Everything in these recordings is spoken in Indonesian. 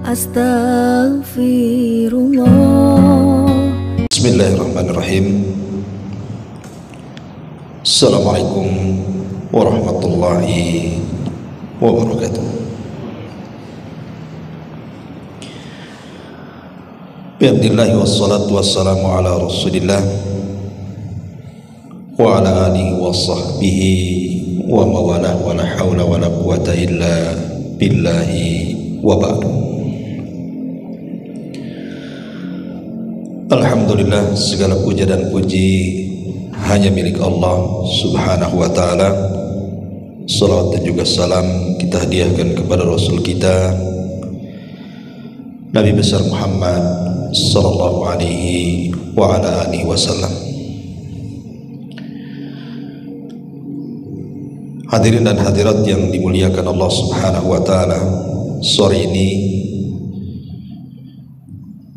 Astaghfirullah. Bismillahirrahmanirrahim. Assalamualaikum warahmatullahi wabarakatuh. Bismillah wassalatu wassalamu ala rasulillah wa ala alihi wa sahbihi wa mawalah wa la hawla wa la quwata illa billahi wa ba'du. Alhamdulillah, segala puja dan puji hanya milik Allah subhanahu wa ta'ala. Salawat dan juga salam kita hadiahkan kepada Rasul kita Nabi besar Muhammad sallallahu alaihi wa ala alihi wasallam. Hadirin dan hadirat yang dimuliakan Allah subhanahu wa ta'ala, sore ini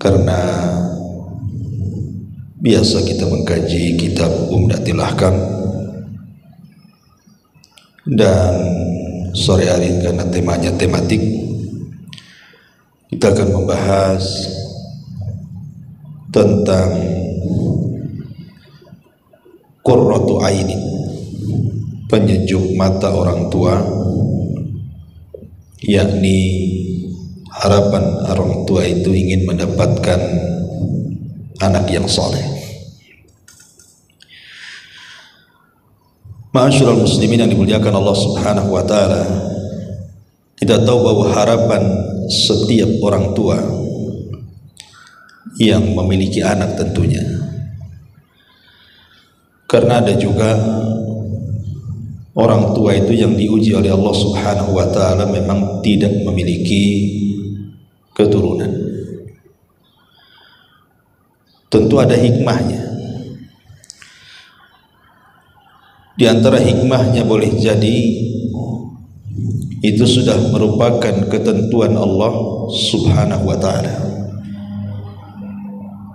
karena biasa kita mengkaji kitab Umdatul Ahkam, dan sore hari karena temanya tematik, kita akan membahas tentang qurratu aini, penyejuk mata orang tua, yakni harapan orang tua itu ingin mendapatkan anak yang saleh. Ma'asyiral muslimin yang dimuliakan Allah subhanahu wa ta'ala, kita tahu bahwa harapan setiap orang tua yang memiliki anak tentunya, karena ada juga orang tua itu yang diuji oleh Allah subhanahu wa ta'ala memang tidak memiliki keturunan. Tentu ada hikmahnya. Di antara hikmahnya boleh jadi itu sudah merupakan ketentuan Allah subhanahu wa ta'ala.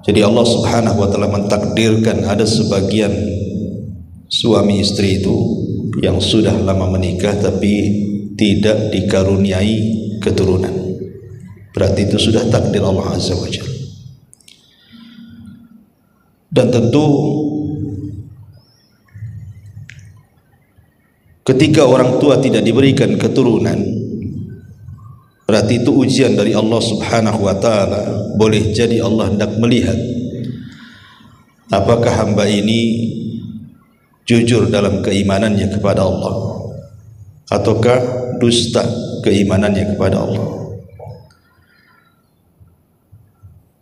Jadi Allah subhanahu wa ta'ala mentakdirkan ada sebagian suami istri itu yang sudah lama menikah tapi tidak dikaruniai keturunan. Berarti itu sudah takdir Allah azza wa jalla. Dan tentu ketika orang tua tidak diberikan keturunan, berarti itu ujian dari Allah subhanahu wa ta'ala. Boleh jadi Allah hendak melihat apakah hamba ini jujur dalam keimanannya kepada Allah, ataukah dusta keimanannya kepada Allah.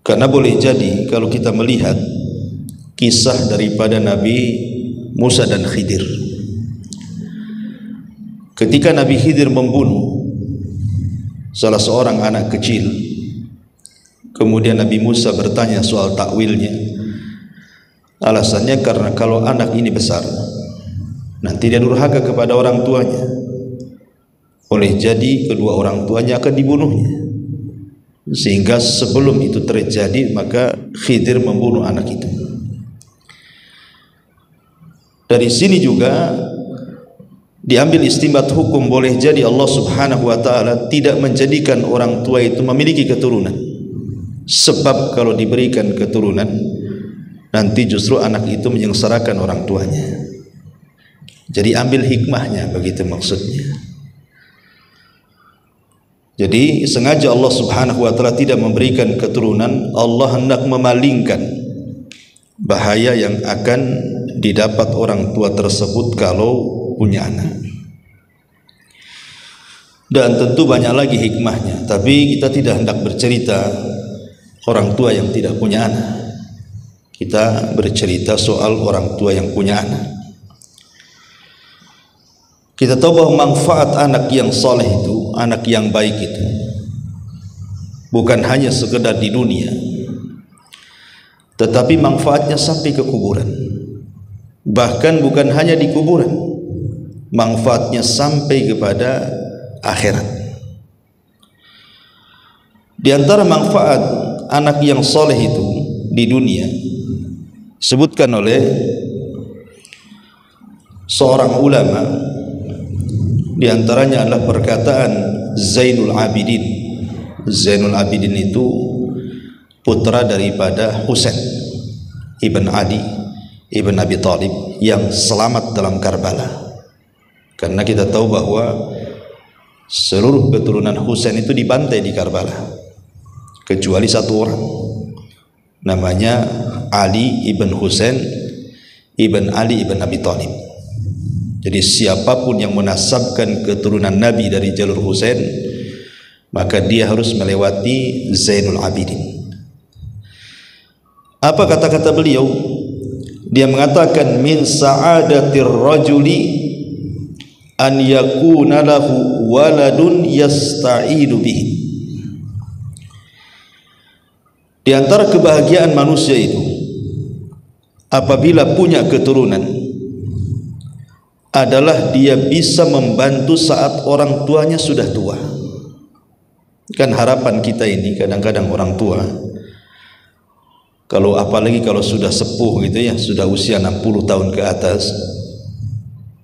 Karena boleh jadi kalau kita melihat kisah daripada Nabi Musa dan Khidir, ketika Nabi Khidir membunuh salah seorang anak kecil, kemudian Nabi Musa bertanya soal takwilnya. Alasannya karena kalau anak ini besar nanti dia durhaka kepada orang tuanya, boleh jadi kedua orang tuanya akan dibunuhnya, sehingga sebelum itu terjadi maka Khidir membunuh anak itu. Dari sini juga diambil istinbat hukum, boleh jadi Allah subhanahu wa ta'ala tidak menjadikan orang tua itu memiliki keturunan, sebab kalau diberikan keturunan nanti justru anak itu menyengsarakan orang tuanya. Jadi ambil hikmahnya, begitu maksudnya. Jadi sengaja Allah subhanahu wa ta'ala tidak memberikan keturunan. Allah hendak memalingkan bahaya yang akan didapat orang tua tersebut kalau punya anak. Dan tentu banyak lagi hikmahnya, tapi kita tidak hendak bercerita orang tua yang tidak punya anak. Kita bercerita soal orang tua yang punya anak. Kita tahu bahwa manfaat anak yang saleh itu, anak yang baik itu, bukan hanya sekedar di dunia, tetapi manfaatnya sampai ke kuburan. Bahkan bukan hanya di kuburan, manfaatnya sampai kepada akhirat. Di antara manfaat anak yang soleh itu di dunia, sebutkan oleh seorang ulama, di antaranya adalah perkataan Zainul Abidin Zainul Abidin itu putra daripada Husain ibn Ali ibn Abi Thalib yang selamat dalam Karbala. Karena kita tahu bahwa seluruh keturunan Husain itu dibantai di Karbala kecuali satu orang, namanya Ali ibn Husain ibn Ali ibn Abi Thalib. Jadi siapapun yang menasabkan keturunan Nabi dari jalur Husain, maka dia harus melewati Zainul Abidin. Apa kata-kata beliau? Dia mengatakan min sa'adatir rajuli an yakuna lahu waladun yasta'idu bihi. Di antara kebahagiaan manusia itu apabila punya keturunan adalah dia bisa membantu saat orang tuanya sudah tua. Kan harapan kita ini kadang-kadang orang tua, kalau apalagi kalau sudah sepuh gitu ya, sudah usia 60 tahun ke atas,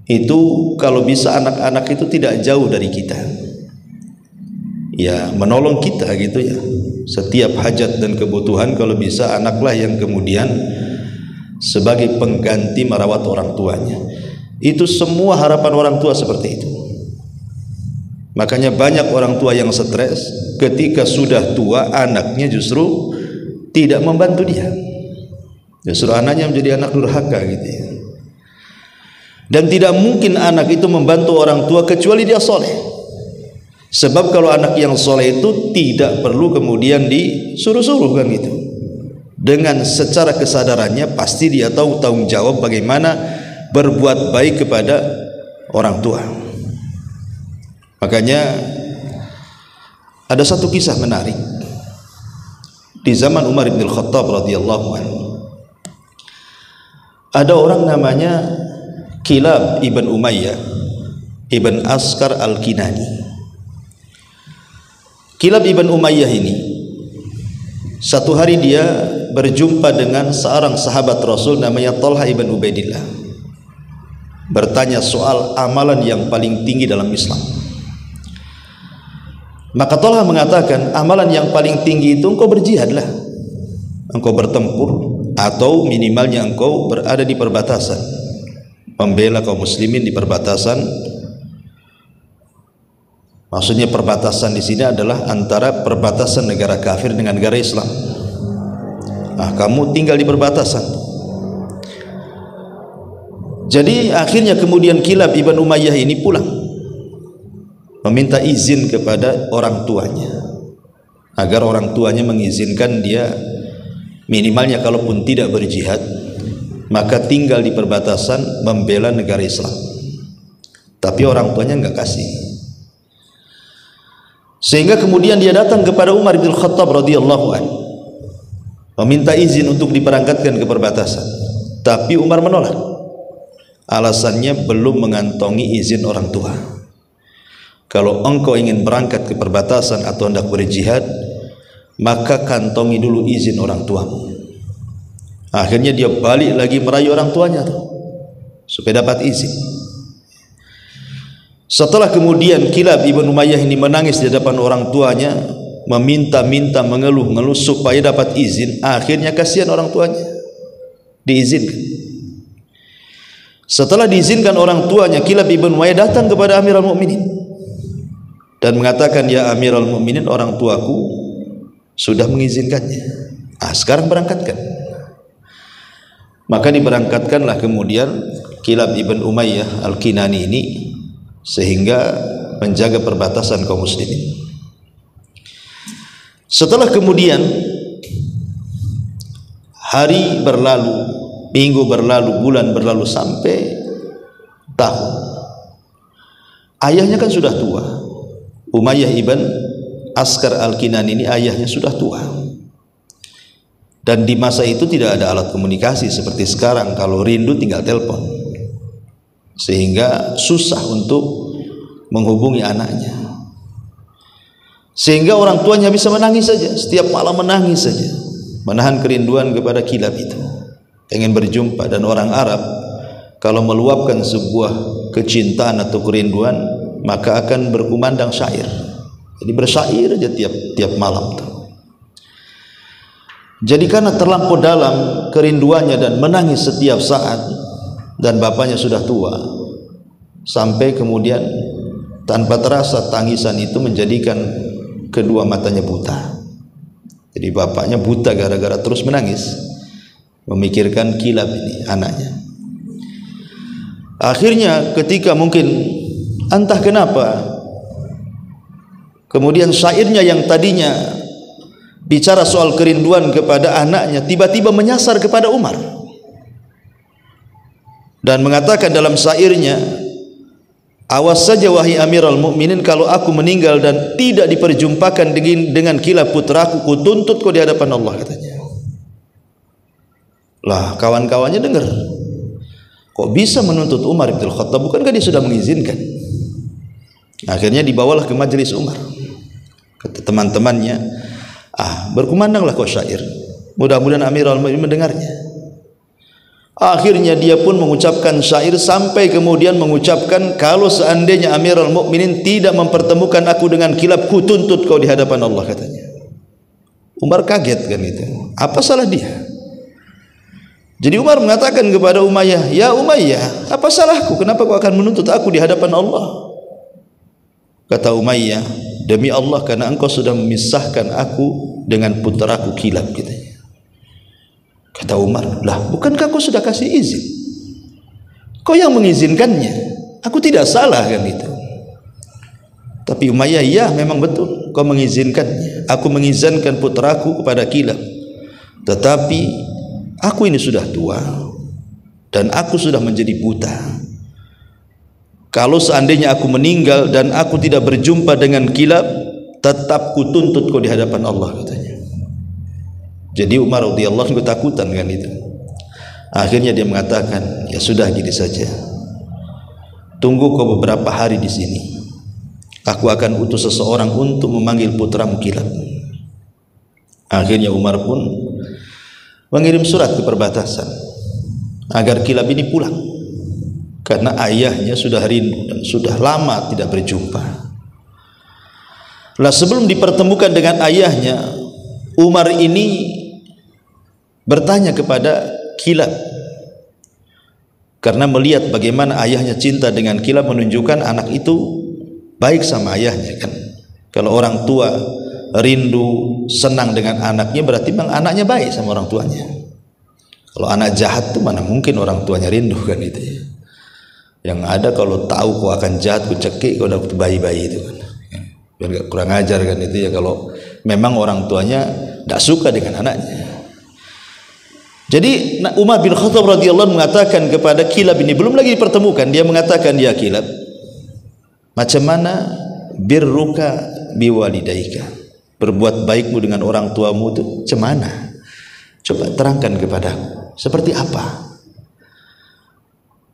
itu kalau bisa anak-anak itu tidak jauh dari kita, ya menolong kita gitu ya, setiap hajat dan kebutuhan. Kalau bisa anaklah yang kemudian sebagai pengganti merawat orang tuanya. Itu semua harapan orang tua seperti itu. Makanya banyak orang tua yang stres ketika sudah tua, anaknya justru tidak membantu dia, justru anaknya menjadi anak durhaka gitu ya. Dan tidak mungkin anak itu membantu orang tua kecuali dia soleh. Sebab kalau anak yang soleh itu tidak perlu kemudian disuruh-suruh kan gitu. Dengan secara kesadarannya pasti dia tahu tanggung jawab bagaimana berbuat baik kepada orang tua. Makanya ada satu kisah menarik di zaman Umar bin Khattab radhiyallahu anhu. Ada orang namanya Kilab ibn Umayyah ibn Askar al-Kinani. Kilab ibn Umayyah ini satu hari dia berjumpa dengan seorang sahabat Rasul namanya Talha ibn Ubaidillah, bertanya soal amalan yang paling tinggi dalam Islam. Maka Talha mengatakan, amalan yang paling tinggi itu engkau berjihadlah, engkau bertempur, atau minimalnya engkau berada di perbatasan, membela kaum muslimin di perbatasan. Maksudnya perbatasan di sini adalah antara perbatasan negara kafir dengan negara Islam. Nah, kamu tinggal di perbatasan. Jadi akhirnya kemudian Kilab ibn Umayyah ini pulang, meminta izin kepada orang tuanya agar orang tuanya mengizinkan dia minimalnya kalaupun tidak berjihad maka tinggal di perbatasan membela negara Islam. Tapi orang tuanya enggak kasih. Sehingga kemudian dia datang kepada Umar bin Khattab radhiyallahu anhu meminta izin untuk diberangkatkan ke perbatasan. Tapi Umar menolak. Alasannya belum mengantongi izin orang tua. Kalau engkau ingin berangkat ke perbatasan atau hendak berjihad, maka kantongi dulu izin orang tuamu. Akhirnya dia balik lagi merayu orang tuanya tuh, supaya dapat izin. Setelah kemudian Kilab ibn Umayyah ini menangis di depan orang tuanya, meminta-minta, mengeluh-ngeluh supaya dapat izin. Akhirnya kasihan orang tuanya, diizinkan. Setelah diizinkan orang tuanya, Kilab ibn Umayyah datang kepada Amirul Mukminin dan mengatakan, ya Amirul Mukminin, orang tuaku sudah mengizinkannya. Sekarang berangkatkan. Maka diberangkatkanlah kemudian Kilab ibn Umayyah al-Kinani ini sehingga menjaga perbatasan kaum muslimin. Setelah kemudian hari berlalu, minggu berlalu, bulan berlalu, sampai tahun. Ayahnya kan sudah tua. Umayyah ibn Askar al-Kinani ini ayahnya sudah tua. Dan di masa itu tidak ada alat komunikasi seperti sekarang. Kalau rindu tinggal telepon, sehingga susah untuk menghubungi anaknya. Sehingga orang tuanya bisa menangis saja, setiap malam menangis saja, menahan kerinduan kepada Kilab itu, ingin berjumpa. Dan orang Arab kalau meluapkan sebuah kecintaan atau kerinduan, maka akan berkumandang syair Jadi bersyair aja tiap malam tuh. Jadi karena terlampau dalam kerinduannya dan menangis setiap saat, dan bapaknya sudah tua, sampai kemudian tanpa terasa tangisan itu menjadikan kedua matanya buta. Jadi bapaknya buta gara-gara terus menangis, memikirkan Kilab ini anaknya. Akhirnya ketika mungkin entah kenapa, kemudian syairnya yang tadinya bicara soal kerinduan kepada anaknya tiba-tiba menyasar kepada Umar dan mengatakan dalam syairnya, awas saja wahai Amirul Mukminin, kalau aku meninggal dan tidak diperjumpakan dengan Kilab putraku, ku tuntut kau di hadapan Allah, katanya. Lah kawan-kawannya dengar, kok bisa menuntut Umar bin Khattab, bukankah dia sudah mengizinkan? Akhirnya dibawalah ke majelis Umar, kata teman-temannya, berkumandanglah kau syair, mudah-mudahan Amirul Mukminin mendengarnya. Akhirnya dia pun mengucapkan syair sampai kemudian mengucapkan, kalau seandainya Amirul Mukminin tidak mempertemukan aku dengan Kilab, ku tuntut kau di hadapan Allah, katanya. Umar kaget kan itu, apa salah dia? Jadi Umar mengatakan kepada Umayyah, ya Umayyah, apa salahku, kenapa kau akan menuntut aku di hadapan Allah? Kata Umayyah, demi Allah, karena engkau sudah memisahkan aku dengan putraku Kilab, katanya. Kata Umar, lah bukankah kau sudah kasih izin? Kau yang mengizinkannya, aku tidak salah kan itu. Tapi Umayyah, ya memang betul kau mengizinkannya, aku mengizinkan putraku kepada Kilab, tetapi aku ini sudah tua dan aku sudah menjadi buta. Kalau seandainya aku meninggal dan aku tidak berjumpa dengan Kilab, tetap kutuntut kau di hadapan Allah, katanya. Jadi Umar radhiyallahu anhu ketakutan kan itu. Akhirnya dia mengatakan, ya sudah, gini saja, tunggu kau beberapa hari di sini, aku akan utus seseorang untuk memanggil putramu Kilab. Akhirnya Umar pun mengirim surat ke perbatasan agar Kilab ini pulang, karena ayahnya sudah rindu dan sudah lama tidak berjumpa. Lah sebelum dipertemukan dengan ayahnya, Umar ini bertanya kepada Kilab, karena melihat bagaimana ayahnya cinta dengan Kilab, menunjukkan anak itu baik sama ayahnya kan. Kalau orang tua rindu senang dengan anaknya, berarti memang anaknya baik sama orang tuanya. Kalau anak jahat tuh mana mungkin orang tuanya rindu kan itu ya. Yang ada kalau tahu kau akan jahat, ku cekik kau dapat bayi-bayi itu kan, biar gak kurang ajar kan itu ya, kalau memang orang tuanya tidak suka dengan anaknya. Jadi Umar bin Khattab radhiyallahu anhu mengatakan kepada Kilab ini, belum lagi dipertemukan, dia mengatakan, ya Kilab, macam mana birruka biwalidaika, berbuat baikmu dengan orang tuamu itu macam mana? Coba terangkan kepadaku, seperti apa?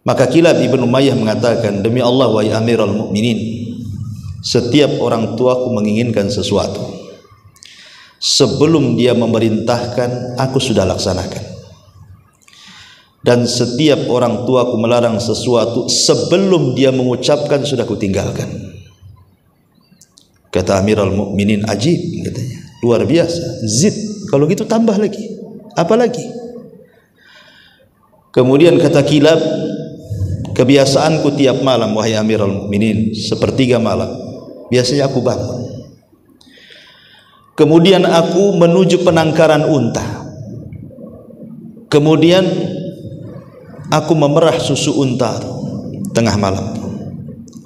Maka Kilab ibn Umayyah mengatakan, demi Allah wahai Amirul Mukminin, setiap orang tuaku menginginkan sesuatu, sebelum dia memerintahkan aku sudah laksanakan, dan setiap orang tuaku melarang sesuatu, sebelum dia mengucapkan sudah kutinggalkan. Kata Amirul Mukminin, ajib, katanya, luar biasa, zid, kalau gitu tambah lagi, apa lagi? Kemudian kata Kilab, kebiasaanku tiap malam wahai Amirul Mukminin, sepertiga malam biasanya aku bangun, kemudian aku menuju penangkaran unta, kemudian aku memerah susu unta tengah malam.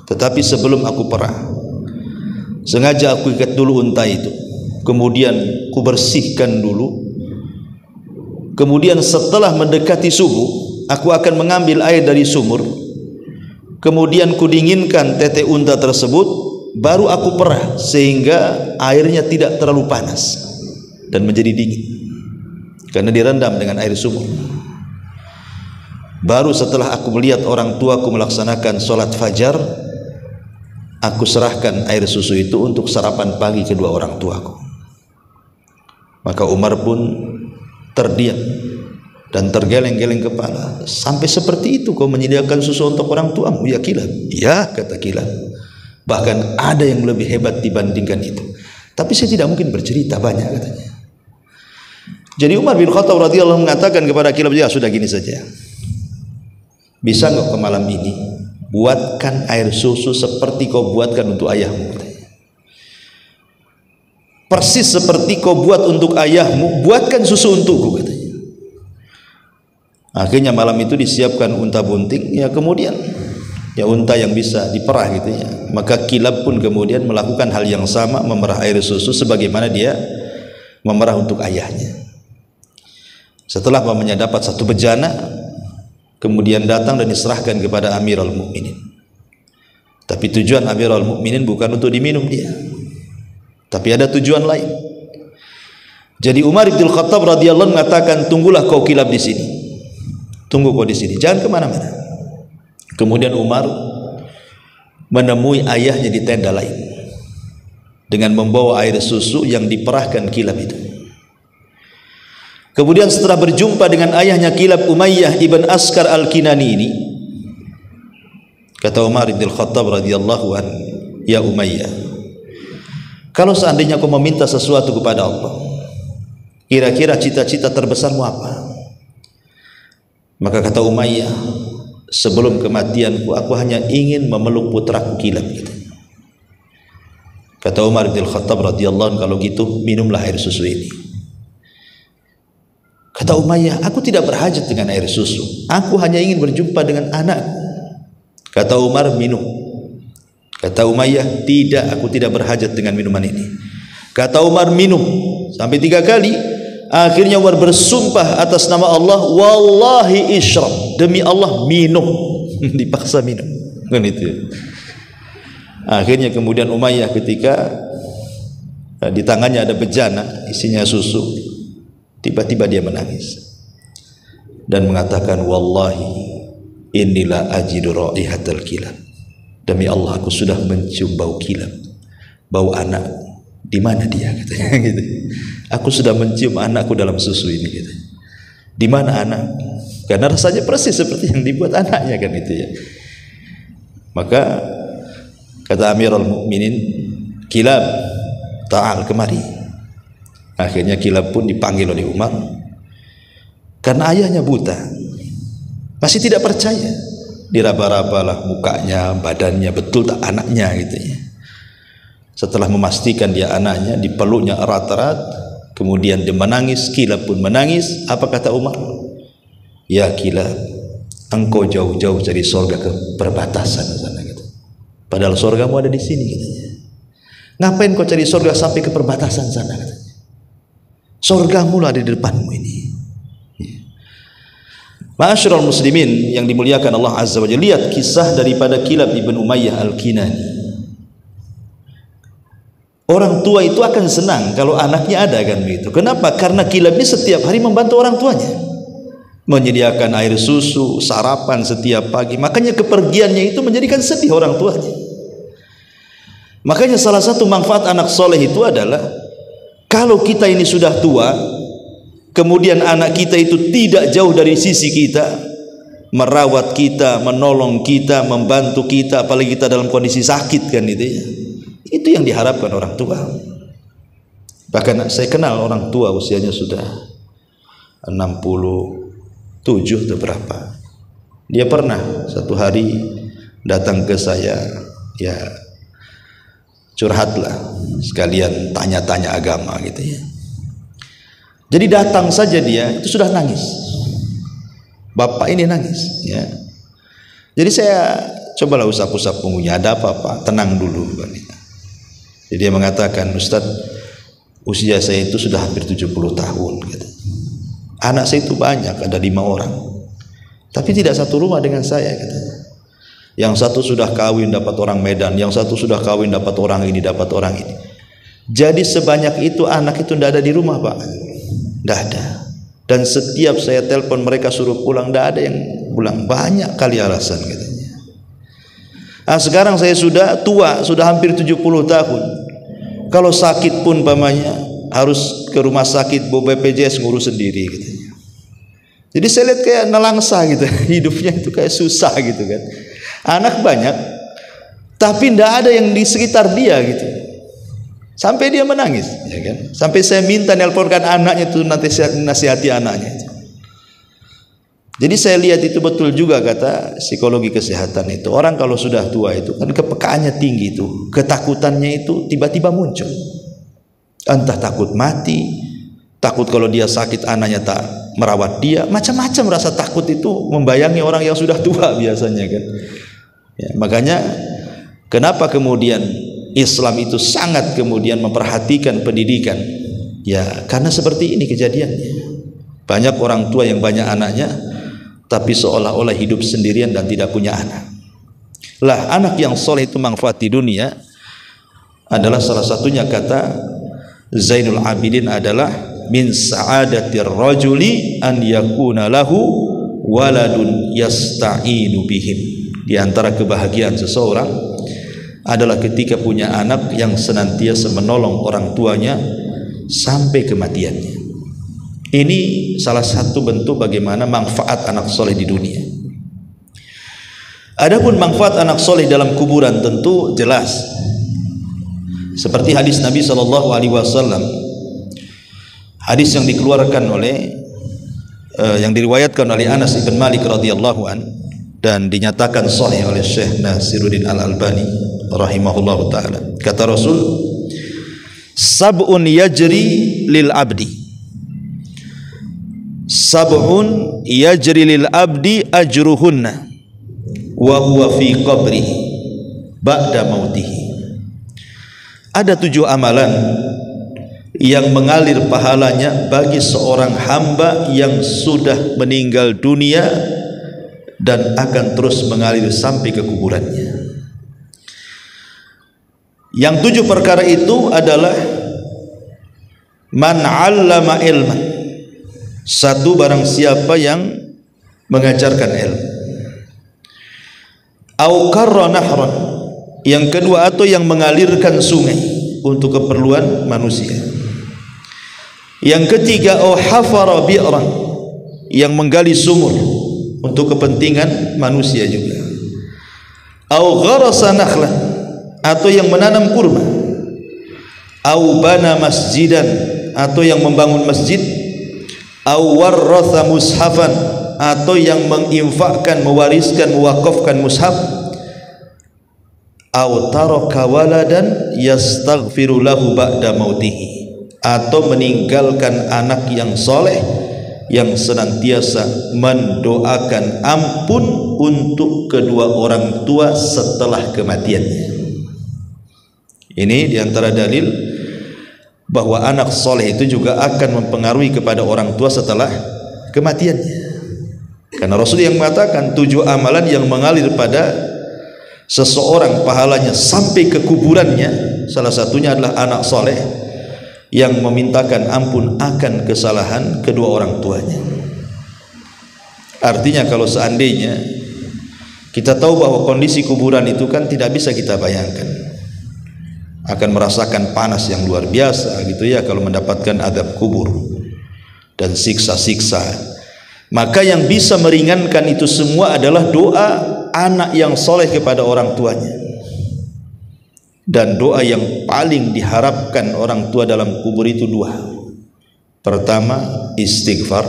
Tetapi sebelum aku perah, sengaja aku ikat dulu unta itu, kemudian ku bersihkan dulu, kemudian setelah mendekati subuh aku akan mengambil air dari sumur, kemudian ku dinginkan tete unta tersebut, baru aku perah sehingga airnya tidak terlalu panas dan menjadi dingin karena direndam dengan air sumur. Baru setelah aku melihat orang tuaku melaksanakan sholat fajar, aku serahkan air susu itu untuk sarapan pagi kedua orang tuaku. Maka Umar pun terdiam dan tergeleng-geleng kepala, sampai seperti itu kau menyediakan susu untuk orang tuamu ya Kilab? Ya, kata Kilab, Bahkan ada yang lebih hebat dibandingkan itu. Tapi saya tidak mungkin bercerita banyak katanya. Jadi Umar bin Khattab radhiyallahu mengatakan kepada Kilab, ya sudah gini saja. Bisa enggak ke malam ini buatkan air susu seperti kau buatkan untuk ayahmu. Persis seperti kau buat untuk ayahmu, buatkan susu untukku katanya. Akhirnya malam itu disiapkan unta bunting, ya kemudian ya unta yang bisa diperah gitu ya. Maka Kilab pun kemudian melakukan hal yang sama, memerah air susu sebagaimana dia memerah untuk ayahnya. Setelah pamannya dapat satu bejana, kemudian datang dan diserahkan kepada Amirul Mukminin. Tapi tujuan Amirul Mukminin bukan untuk diminum dia, tapi ada tujuan lain. Jadi Umar bin Khattab radhiyallahu mengatakan, tunggulah kau Kilab di sini, tunggu kau di sini, jangan kemana-mana. Kemudian Umar menemui ayahnya di tenda lain dengan membawa air susu yang diperahkan Kilab itu. Kemudian setelah berjumpa dengan ayahnya Kilab, Umayyah ibn Askar al-Kinani ini, kata Umar bin Khattab radhiyallahu anhu, ya Umayyah, kalau seandainya kau meminta sesuatu kepada Allah, kira-kira cita-cita terbesarmu apa? Maka kata Umayyah, sebelum kematianku aku hanya ingin memeluk putraku Kilab gitu. Kata Umar bin Khattab radhiyallahu anhu, kalau gitu minumlah air susu ini. Kata Umayyah, aku tidak berhajat dengan air susu, aku hanya ingin berjumpa dengan anakku. Kata Umar, minum. Kata Umayyah, tidak, aku tidak berhajat dengan minuman ini. Kata Umar, minum sampai 3 kali. Akhirnya Umar bersumpah atas nama Allah, wallahi isyrab, demi Allah minum. Dipaksa minum kan itu. Akhirnya kemudian Umayyah ketika di tangannya ada bejana isinya susu, tiba-tiba dia menangis dan mengatakan, wallahi inilah ajidu raihatal kilab, demi Allah aku sudah mencium bau kilab, bau anak. Di mana dia katanya gitu. Aku sudah mencium anakku dalam susu ini gitu. Di mana anak? Karena rasanya persis seperti yang dibuat anaknya kan itu ya. Maka kata Amirul Mukminin, Kilab, ta'al kemari. Akhirnya Kilab pun dipanggil oleh Umar. Karena ayahnya buta, masih tidak percaya. Diraba-rabalah mukanya, badannya, betul tak anaknya gitu ya. Setelah memastikan dia anaknya, dipeluknya erat-erat, kemudian dia menangis. Kilab pun menangis. Apa kata Umar? Ya Kilab, engkau jauh-jauh dari surga ke perbatasan sana gitu. Padahal surgamu ada di sini katanya. Ngapain kau cari surga sampai ke perbatasan sana katanya? Surgamu lah di depanmu ini. Ma'asyiral muslimin yang dimuliakan Allah Azza wa Jalla, lihat kisah daripada Kilab ibn Umayyah al-Kinani. Orang tua itu akan senang kalau anaknya ada kan begitu. Kenapa? Karena Kilab ini setiap hari membantu orang tuanya, menyediakan air susu, sarapan setiap pagi. Makanya kepergiannya itu menjadikan sedih orang tuanya. Makanya salah satu manfaat anak soleh itu adalah kalau kita ini sudah tua, kemudian anak kita itu tidak jauh dari sisi kita, merawat kita, menolong kita, membantu kita, apalagi kita dalam kondisi sakit kan itu ya. Itu yang diharapkan orang tua. Bahkan saya kenal orang tua usianya sudah 67 atau berapa. Dia pernah satu hari datang ke saya, ya curhatlah, sekalian tanya-tanya agama gitu ya. Jadi datang saja dia itu sudah nangis. Bapak ini nangis ya. Jadi saya cobalah usap-usap punggungnya, ada apa Pak? Tenang dulu Pak. Jadi dia mengatakan, Ustaz, usia saya itu sudah hampir 70 tahun gitu. Anak saya itu banyak, ada 5 orang, tapi tidak satu rumah dengan saya katanya. Yang satu sudah kawin dapat orang Medan, yang satu sudah kawin dapat orang ini, dapat orang ini. Jadi sebanyak itu anak itu tidak ada di rumah Pak, tidak ada. Dan setiap saya telepon mereka suruh pulang, tidak ada yang pulang. Banyak kali alasan katanya. Nah, sekarang saya sudah tua, sudah hampir 70 tahun. Kalau sakit pun pamannya harus ke rumah sakit, bawa BPJS ngurus sendiri katanya. Jadi saya lihat kayak nelangsa gitu, hidupnya itu kayak susah gitu kan. Anak banyak, tapi tidak ada yang di sekitar dia gitu. Sampai dia menangis, ya kan? Sampai saya minta nelponkan anaknya itu, nanti nasihati anaknya. Jadi saya lihat itu betul juga kata psikologi kesehatan itu. Orang kalau sudah tua itu kan kepekaannya tinggi itu, ketakutannya itu tiba-tiba muncul. Entah takut mati, takut kalau dia sakit anaknya tak merawat dia, macam-macam rasa takut itu membayangi orang yang sudah tua biasanya kan. Ya, makanya kenapa kemudian Islam itu sangat kemudian memperhatikan pendidikan? Ya karena seperti ini kejadiannya. Banyak orang tua yang banyak anaknya, tapi seolah-olah hidup sendirian dan tidak punya anak. Lah anak yang soleh itu manfaat di dunia adalah salah satunya kata Zainul Abidin adalah min sa'adatir rajuli an yakuna lahu waladun yasta'inu bihim. Di antara kebahagiaan seseorang adalah ketika punya anak yang senantiasa menolong orang tuanya sampai kematiannya. Ini salah satu bentuk bagaimana manfaat anak soleh di dunia. Adapun manfaat anak soleh dalam kuburan tentu jelas. Seperti hadis Nabi SAW, hadis yang dikeluarkan oleh yang diriwayatkan oleh Anas bin Malik radhiyallahu an dan dinyatakan sahih oleh Syekh Nasiruddin Al-Albani rahimahullahu taala. Kata Rasul, sab'un yajri lil abdi, sab'un yajri lil abdi ajruhunna wa huwa fi qabrihi ba'da mautihi. Ada 7 amalan yang mengalir pahalanya bagi seorang hamba yang sudah meninggal dunia dan akan terus mengalir sampai ke kuburannya. Yang 7 perkara itu adalah man 'allama ilman, satu barang siapa yang mengajarkan ilmu, au qarra nahran, yang kedua atau yang mengalirkan sungai untuk keperluan manusia, yang ketiga au hafara bi'ran, yang menggali sumur untuk kepentingan manusia juga, au gharasa nakhlan, atau yang menanam kurma, au bana masjidan, atau yang membangun masjid, au warratha mushafan, atau yang menginfakkan, mewariskan, mewakafkan mushaf, au taraka waladan yastaghfiru lahu ba'da mautihi, atau meninggalkan anak yang soleh yang senantiasa mendoakan ampun untuk kedua orang tua setelah kematiannya. Ini diantara dalil bahwa anak soleh itu juga akan mempengaruhi kepada orang tua setelah kematiannya. Karena Rasul yang mengatakan 7 amalan yang mengalir pada seseorang pahalanya sampai ke kuburannya, salah satunya adalah anak soleh yang memintakan ampun akan kesalahan kedua orang tuanya. Artinya kalau seandainya kita tahu bahwa kondisi kuburan itu kan tidak bisa kita bayangkan, akan merasakan panas yang luar biasa gitu ya kalau mendapatkan azab kubur dan siksa-siksa. Maka yang bisa meringankan itu semua adalah doa anak yang soleh kepada orang tuanya. Dan doa yang paling diharapkan orang tua dalam kubur itu 2. Pertama, istighfar,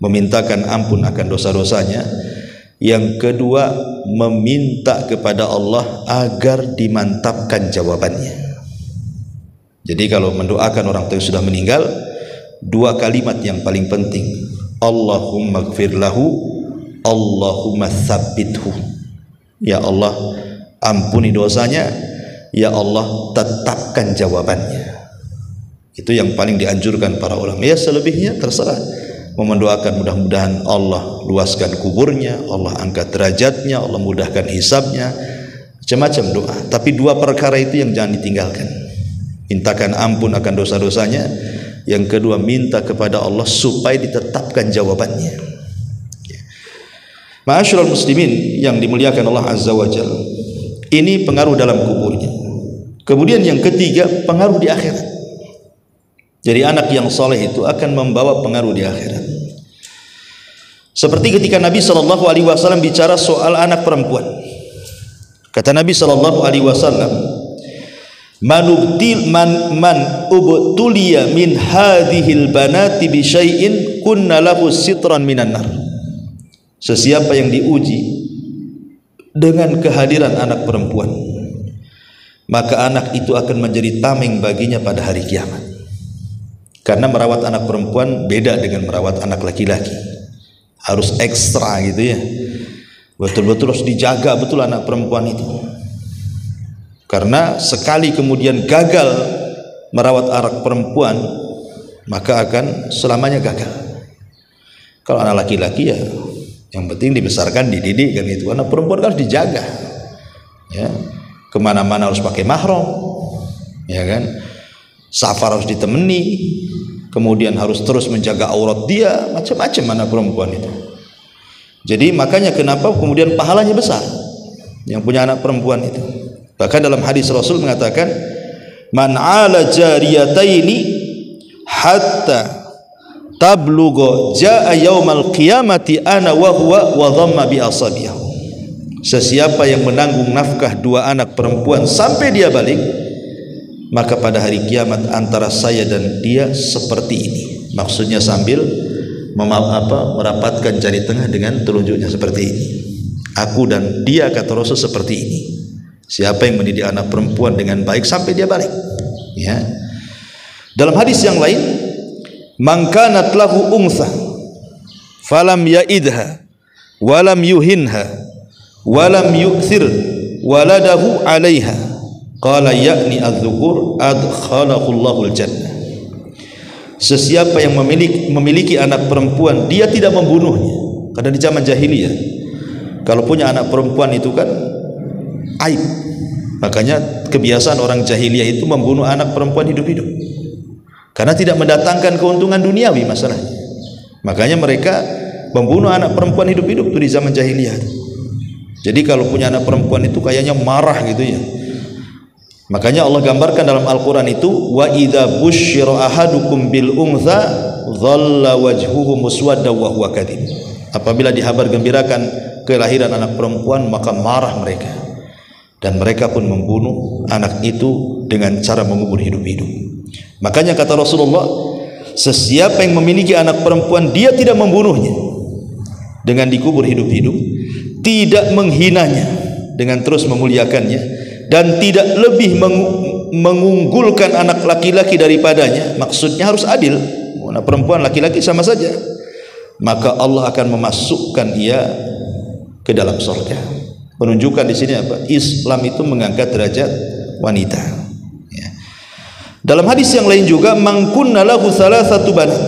memintakan ampun akan dosa-dosanya. Yang kedua, meminta kepada Allah agar dimantapkan jawabannya. Jadi kalau mendoakan orang tua yang sudah meninggal, 2 kalimat yang paling penting, Allahumma gfir lahu, Allahumma tsabbithu. Ya Allah, ampuni dosanya, ya Allah tetapkan jawabannya. Itu yang paling dianjurkan para ulama. Ya selebihnya terserah, mau mendoakan mudah-mudahan Allah luaskan kuburnya, Allah angkat derajatnya, Allah mudahkan hisabnya, macam-macam doa. Tapi 2 perkara itu yang jangan ditinggalkan. Mintakan ampun akan dosa-dosanya, yang kedua minta kepada Allah supaya ditetapkan jawabannya. Ma'asyiral muslimin yang dimuliakan Allah Azza wa Jalla, ini pengaruh dalam kuburnya. Kemudian yang ketiga, pengaruh di akhirat. Jadi anak yang soleh itu akan membawa pengaruh di akhirat. Seperti ketika Nabi SAW bicara soal anak perempuan. Kata Nabi sallallahu alaihi wasallam, man ubtuliya min hadhil banati bi syai'in kunna lahu sitran minan nar. Sesiapa yang diuji dengan kehadiran anak perempuan, maka anak itu akan menjadi tameng baginya pada hari kiamat. Karena merawat anak perempuan beda dengan merawat anak laki-laki. Harus ekstra gitu ya. Betul-betul harus dijaga betul anak perempuan itu. Karena sekali kemudian gagal merawat anak perempuan, maka akan selamanya gagal. Kalau anak laki-laki ya yang penting dibesarkan, dididik kan itu. Anak perempuan harus dijaga. Ya, kemana-mana harus pakai mahram, ya kan? Safar harus ditemani, kemudian harus terus menjaga aurat dia, macam-macam anak perempuan itu. Jadi makanya kenapa kemudian pahalanya besar yang punya anak perempuan itu. Bahkan dalam hadis Rasul mengatakan, man ala jariyataini hatta tablugha jaa yaumal qiyamati ana wa huwa wa dhamma bi asabihi. Sesiapa yang menanggung nafkah dua anak perempuan sampai dia balik, maka pada hari kiamat antara saya dan dia seperti ini. Maksudnya sambil merapatkan jari tengah dengan telunjuknya seperti ini. Aku dan dia, kata Rasul, seperti ini. Siapa yang mendidik anak perempuan dengan baik sampai dia balik, ya. Dalam hadis yang lain, man kanat lahu untha falam yaidha walam yuhinha walam yu'thir waladahu 'alaiha qala ya'ni adz-dzukur adkhalahu Allahul jannah. Sesiapa yang memiliki anak perempuan, dia tidak membunuhnya. Karena di zaman jahiliyah kalau punya anak perempuan itu kan aib. Makanya kebiasaan orang jahiliyah itu membunuh anak perempuan hidup-hidup, karena tidak mendatangkan keuntungan duniawi masalahnya. Makanya mereka membunuh anak perempuan hidup-hidup itu di zaman jahiliyah. Jadi kalau punya anak perempuan itu kayaknya marah gitu ya. Makanya Allah gambarkan dalam Al-Quran itu, wa idza busyira ahadukum bil untha dhalla wajhuhu muswadda wa huwa kadhib. Apabila dihabar gembirakan kelahiran anak perempuan, maka marah mereka, dan mereka pun membunuh anak itu dengan cara mengubur hidup-hidup. Makanya kata Rasulullah, sesiapa yang memiliki anak perempuan, dia tidak membunuhnya dengan dikubur hidup-hidup, tidak menghinanya dengan terus memuliakannya, dan tidak lebih mengunggulkan anak laki-laki daripadanya. Maksudnya harus adil, anak perempuan laki-laki sama saja. Maka Allah akan memasukkan dia ke dalam surga. Menunjukkan di sini apa? Islam itu mengangkat derajat wanita. Ya. Dalam hadis yang lain juga, man kunna lahu thalathatu banat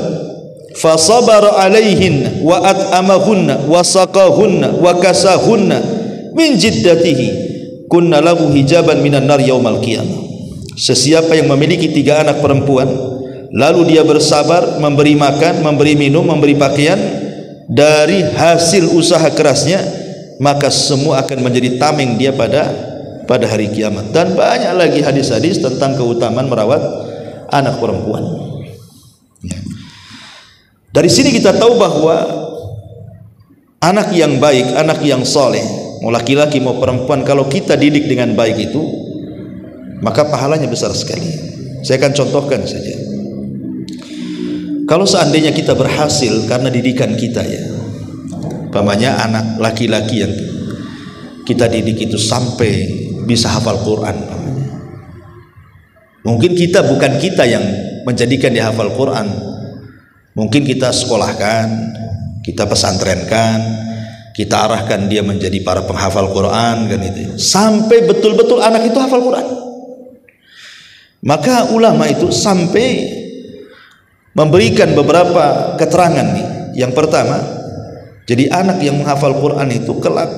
fa sabara alaihin wa at'amahunna wa saqahunna wa kasahunna min jiddatihi kunna lahu hijaban minan nar yaumal qiyamah. Sesiapa yang memiliki 3 anak perempuan, lalu dia bersabar memberi makan, memberi minum, memberi pakaian dari hasil usaha kerasnya, maka semua akan menjadi tameng dia pada hari kiamat. Dan banyak lagi hadis-hadis tentang keutamaan merawat anak perempuan. Ya. Dari sini kita tahu bahwa anak yang baik, anak yang soleh, mau laki-laki mau perempuan, kalau kita didik dengan baik itu, maka pahalanya besar sekali. Saya akan contohkan saja. Kalau seandainya kita berhasil karena didikan kita, ya, umpamanya anak laki-laki yang kita didik itu sampai bisa hafal Quran, mungkin bukan kita yang menjadikan dia hafal Quran, mungkin kita sekolahkan, kita pesantrenkan, kita arahkan dia menjadi para penghafal Quran, kan itu, sampai betul-betul anak itu hafal Quran. Maka ulama itu sampai memberikan beberapa keterangan nih. Yang pertama, jadi anak yang menghafal Quran itu kelak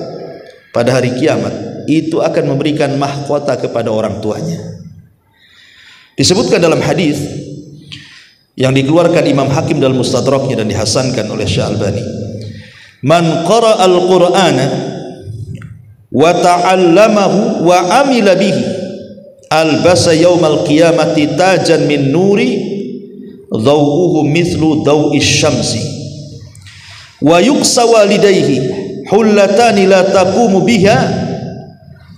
pada hari kiamat itu akan memberikan mahkota kepada orang tuanya. Disebutkan dalam hadis yang dikeluarkan Imam Hakim dalam Mustadraknya dan dihasankan oleh Syekh Albani, man qara'a al-Qur'ana wa ta'allamahu wa amila bihi albasa yaumal qiyamati tajan min nuri dhawuhu mithlu dhaw'is syamsi wa yuqsa walidayhi hullatani la taqumu biha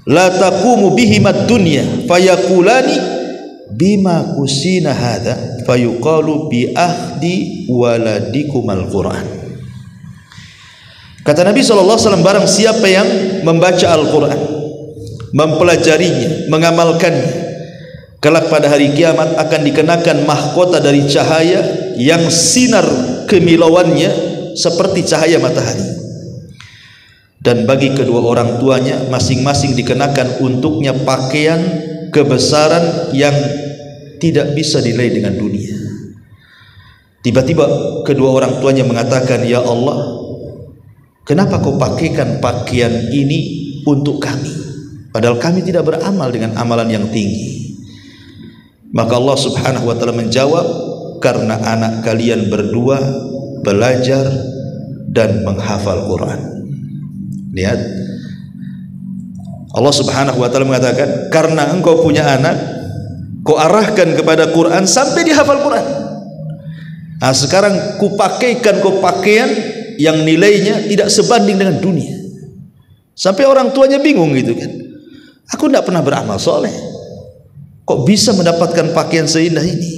la taqumu bihimad dunya fayaqulani bima kusina hadza fayuqalu bi ahdi waladikumal Qur'an. Kata Nabi SAW, barang siapa yang membaca Al-Quran, mempelajarinya, mengamalkannya, kelak pada hari kiamat akan dikenakan mahkota dari cahaya yang sinar kemilauannya seperti cahaya matahari. Dan bagi kedua orang tuanya masing-masing dikenakan untuknya pakaian kebesaran yang tidak bisa dinilai dengan dunia. Tiba-tiba kedua orang tuanya mengatakan, ya Allah, kenapa kau pakaikan pakaian ini untuk kami, padahal kami tidak beramal dengan amalan yang tinggi? Maka Allah Subhanahu wa ta'ala menjawab, karena anak kalian berdua belajar dan menghafal Quran. Lihat, Allah Subhanahu wa ta'ala mengatakan, karena engkau punya anak, kau arahkan kepada Quran sampai dihafal Quran. Nah, sekarang kupakaikan kau pakaian yang nilainya tidak sebanding dengan dunia, sampai orang tuanya bingung gitu kan. Aku tidak pernah beramal soleh, kok bisa mendapatkan pakaian seindah ini?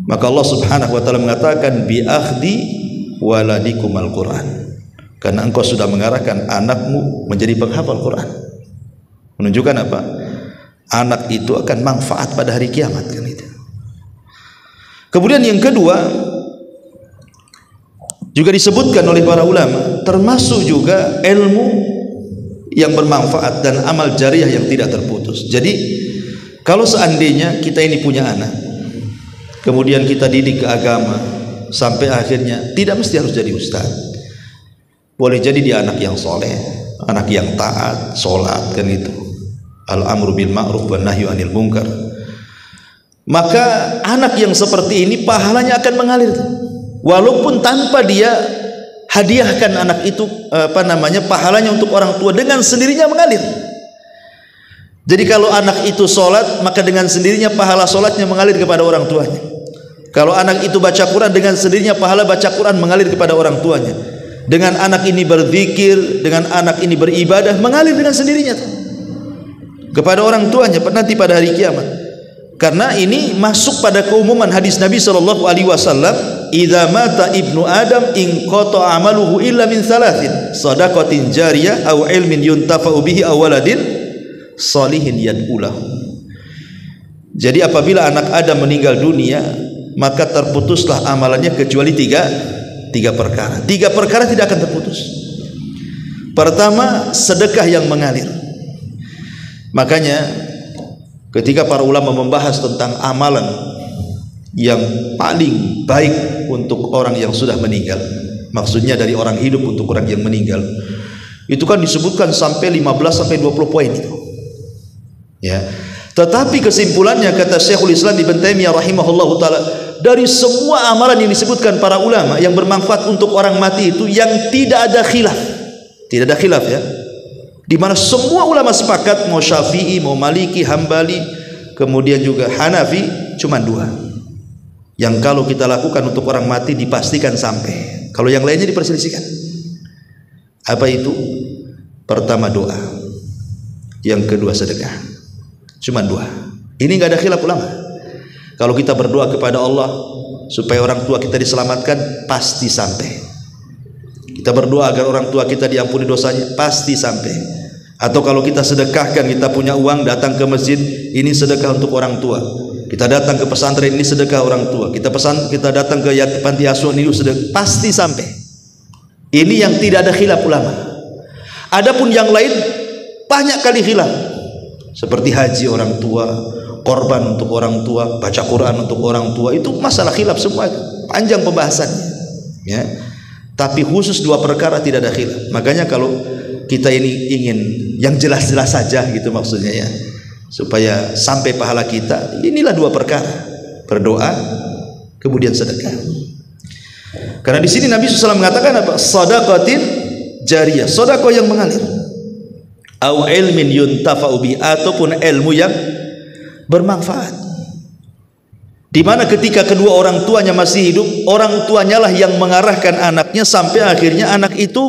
Maka Allah Subhanahu wa ta'ala mengatakan, bi akhdi waladikumal Quran, karena engkau sudah mengarahkan anakmu menjadi penghafal Quran. Menunjukkan apa? Anak itu akan manfaat pada hari kiamat kan itu. Kemudian yang kedua, juga disebutkan oleh para ulama, termasuk juga ilmu yang bermanfaat dan amal jariah yang tidak terputus. Jadi kalau seandainya kita ini punya anak, kemudian kita didik ke agama sampai akhirnya, tidak mesti harus jadi ustaz. Boleh jadi dia anak yang soleh, anak yang taat, sholat kan itu, al-amru bil ma'ruf wa nahyu anil munkar. Maka anak yang seperti ini pahalanya akan mengalir, walaupun tanpa dia hadiahkan anak itu pahalanya untuk orang tua, dengan sendirinya mengalir. Jadi kalau anak itu sholat, maka dengan sendirinya pahala sholatnya mengalir kepada orang tuanya. Kalau anak itu baca Quran, dengan sendirinya pahala baca Quran mengalir kepada orang tuanya. Dengan anak ini berzikir, dengan anak ini beribadah, mengalir dengan sendirinya kepada orang tuanya nanti pada hari kiamat. Karena ini masuk pada keumuman hadis Nabi SAW, idza mata ibnu Adam in qata amaluhu illa min thalathin, sadaqatin jariyah aw ilmin yuntafa'u bihi aw waladin salihin yad'ulahu. Jadi apabila anak Adam meninggal dunia, maka terputuslah amalannya kecuali tiga perkara. Tiga perkara tidak akan terputus. Pertama, sedekah yang mengalir. Makanya ketika para ulama membahas tentang amalan yang paling baik untuk orang yang sudah meninggal, maksudnya dari orang hidup untuk orang yang meninggal, itu kan disebutkan sampai 15 sampai 20 poin itu. Ya. Tetapi kesimpulannya, kata Syekhul Islam Ibn Taimiyah rahimahullahu taala, dari semua amalan yang disebutkan para ulama yang bermanfaat untuk orang mati itu, yang tidak ada khilaf, tidak ada khilaf ya, di mana semua ulama sepakat, mau Syafi'i, mau Maliki, Hambali, kemudian juga Hanafi, cuma dua yang kalau kita lakukan untuk orang mati dipastikan sampai. Kalau yang lainnya diperselisihkan. Apa itu? Pertama doa, yang kedua sedekah. Cuma dua. Ini nggak ada khilaf ulama. Kalau kita berdoa kepada Allah supaya orang tua kita diselamatkan, pasti sampai. Kita berdoa agar orang tua kita diampuni dosanya, pasti sampai. Atau kalau kita sedekahkan, kita punya uang, datang ke masjid, ini sedekah untuk orang tua. Kita datang ke pesantren, ini sedekah orang tua. Kita datang ke panti asuhan, ini sedekah, pasti sampai. Ini yang tidak ada khilaf ulama. Adapun yang lain banyak kali khilaf. Seperti haji orang tua, korban untuk orang tua, baca Quran untuk orang tua, itu masalah khilaf semua, itu panjang pembahasannya ya. Tapi khusus dua perkara tidak ada khilaf. Makanya kalau kita ini ingin yang jelas-jelas saja gitu maksudnya ya, supaya sampai pahala kita, inilah dua perkara, berdoa kemudian sedekah. Karena di sini Nabi SAW mengatakan apa? Shadaqatin jariyah, sedekah yang mengalir, au ilmin yuntafa'u bi, ataupun ilmu yang bermanfaat. Di mana ketika kedua orang tuanya masih hidup, orang tuanya lah yang mengarahkan anaknya sampai akhirnya anak itu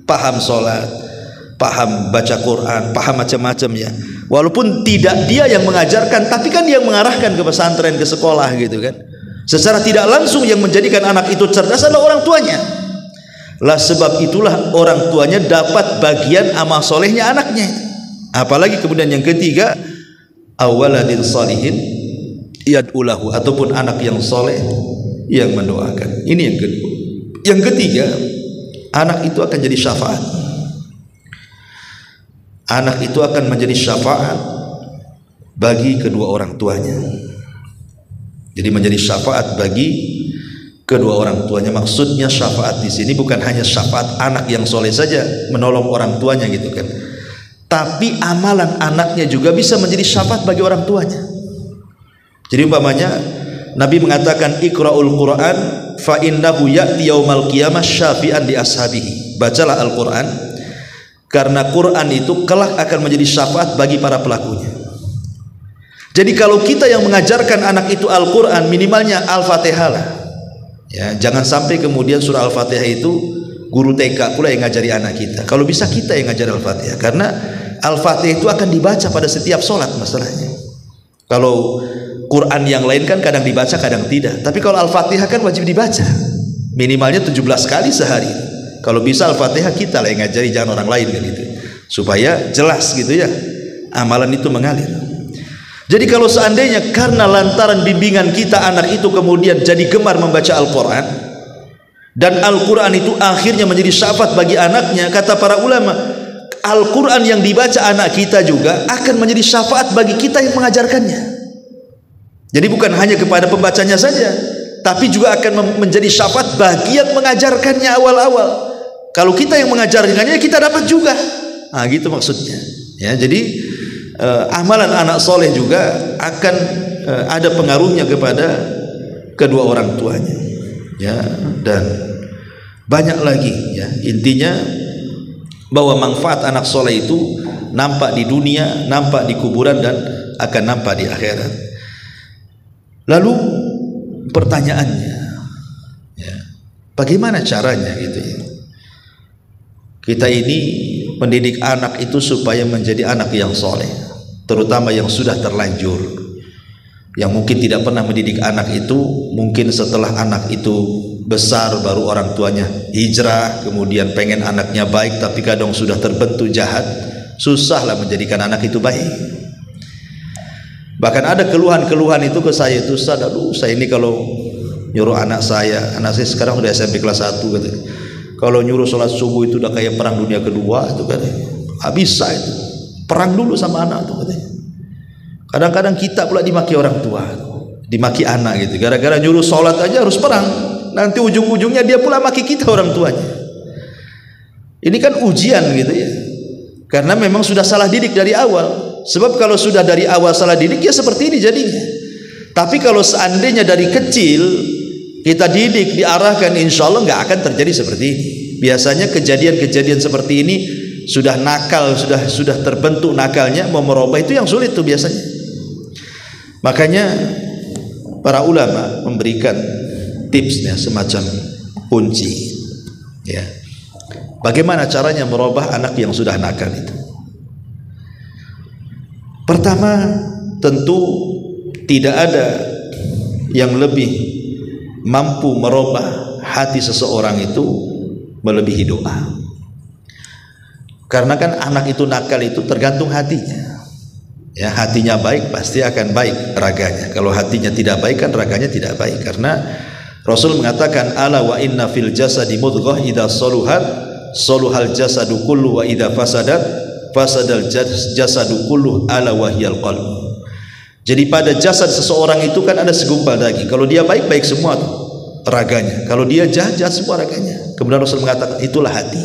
paham sholat, paham baca Quran, paham macam-macam ya. Walaupun tidak dia yang mengajarkan, tapi kan dia yang mengarahkan ke pesantren, ke sekolah gitu kan. Secara tidak langsung yang menjadikan anak itu cerdas adalah orang tuanya. Lah sebab itulah orang tuanya dapat bagian amal solehnya anaknya. Apalagi kemudian yang ketiga, awaladin salihin yad'ulahu, ataupun anak yang soleh yang mendoakan. Ini yang kedua. Yang ketiga, anak itu akan jadi syafaat. Anak itu akan menjadi syafaat bagi kedua orang tuanya. Jadi menjadi syafaat bagi kedua orang tuanya. Maksudnya syafaat di sini bukan hanya syafaat anak yang soleh saja menolong orang tuanya gitu kan, tapi amalan anaknya juga bisa menjadi syafaat bagi orang tuanya. Jadi umpamanya Nabi mengatakan iqra'ul Quran fa innahu ya'ti yaumal qiyamah syafi'an di ashabihi. Bacalah Al-Quran, karena Quran itu kelak akan menjadi syafaat bagi para pelakunya. Jadi kalau kita yang mengajarkan anak itu Al-Quran, minimalnya Al-Fatihah lah ya, jangan sampai kemudian surah Al-Fatihah itu guru TK pula yang ngajari anak kita. Kalau bisa kita yang ngajar Al-Fatihah, karena Al-Fatihah itu akan dibaca pada setiap sholat masalahnya. Kalau Quran yang lain kan kadang dibaca kadang tidak, tapi kalau Al-Fatihah kan wajib dibaca minimalnya 17 kali sehari. Kalau bisa Al-Fatihah kita lah yang ngajari, jangan orang lain kan gitu, supaya jelas gitu ya amalan itu mengalir. Jadi kalau seandainya karena lantaran bimbingan kita anak itu kemudian jadi gemar membaca Al-Quran, dan Al-Quran itu akhirnya menjadi syafaat bagi anaknya, kata para ulama, Al-Quran yang dibaca anak kita juga akan menjadi syafaat bagi kita yang mengajarkannya. Jadi bukan hanya kepada pembacanya saja, tapi juga akan menjadi syafaat bagi yang mengajarkannya awal-awal. Kalau kita yang mengajarkannya, kita dapat juga. Nah gitu maksudnya ya. Jadi amalan anak soleh juga akan ada pengaruhnya kepada kedua orang tuanya ya. Dan banyak lagi ya, intinya bahwa manfaat anak soleh itu nampak di dunia, nampak di kuburan, dan akan nampak di akhirat. Lalu pertanyaannya ya, bagaimana caranya gitu ya, kita ini mendidik anak itu supaya menjadi anak yang soleh, terutama yang sudah terlanjur, yang mungkin tidak pernah mendidik anak itu. Mungkin setelah anak itu besar baru orang tuanya hijrah, kemudian pengen anaknya baik, tapi kadang sudah terbentuk jahat, susahlah menjadikan anak itu baik. Bahkan ada keluhan-keluhan itu ke saya itu, Ustaz, aduh saya ini kalau nyuruh anak saya sekarang udah SMP kelas 1 katanya, kalau nyuruh sholat subuh itu udah kayak perang dunia kedua itu katanya. Gak bisa itu, perang dulu sama anak itu katanya. Kadang-kadang kita pula dimaki orang tua, dimaki anak gitu, gara-gara nyuruh sholat aja harus perang, nanti ujung-ujungnya dia pula maki kita orang tuanya. Ini kan ujian gitu ya, karena memang sudah salah didik dari awal. Sebab kalau sudah dari awal salah didik ya seperti ini jadinya. Tapi kalau seandainya dari kecil kita didik, diarahkan, insya Allah nggak akan terjadi seperti ini. Biasanya kejadian-kejadian seperti ini sudah nakal, sudah terbentuk nakalnya, mau merubah itu yang sulit tuh biasanya. Makanya para ulama memberikan tipsnya semacam kunci ya, bagaimana caranya merubah anak yang sudah nakal itu. Pertama, tentu tidak ada yang lebih mampu merubah hati seseorang itu melebihi doa. Karena kan anak itu nakal itu tergantung hatinya ya, hatinya baik pasti akan baik raganya, kalau hatinya tidak baik kan raganya tidak baik. Karena Rasul mengatakan ala wa inna fil jasadi mudghah idza saluhat saluhal jasadu kullu wa idza fasadat fasadal jasadu kullu ala wahyal qalb. Jadi pada jasad seseorang itu kan ada segumpal daging, kalau dia baik baik semua tuh raganya, kalau dia jahat jahat semua raganya. Kemudian Rasul mengatakan itulah hati.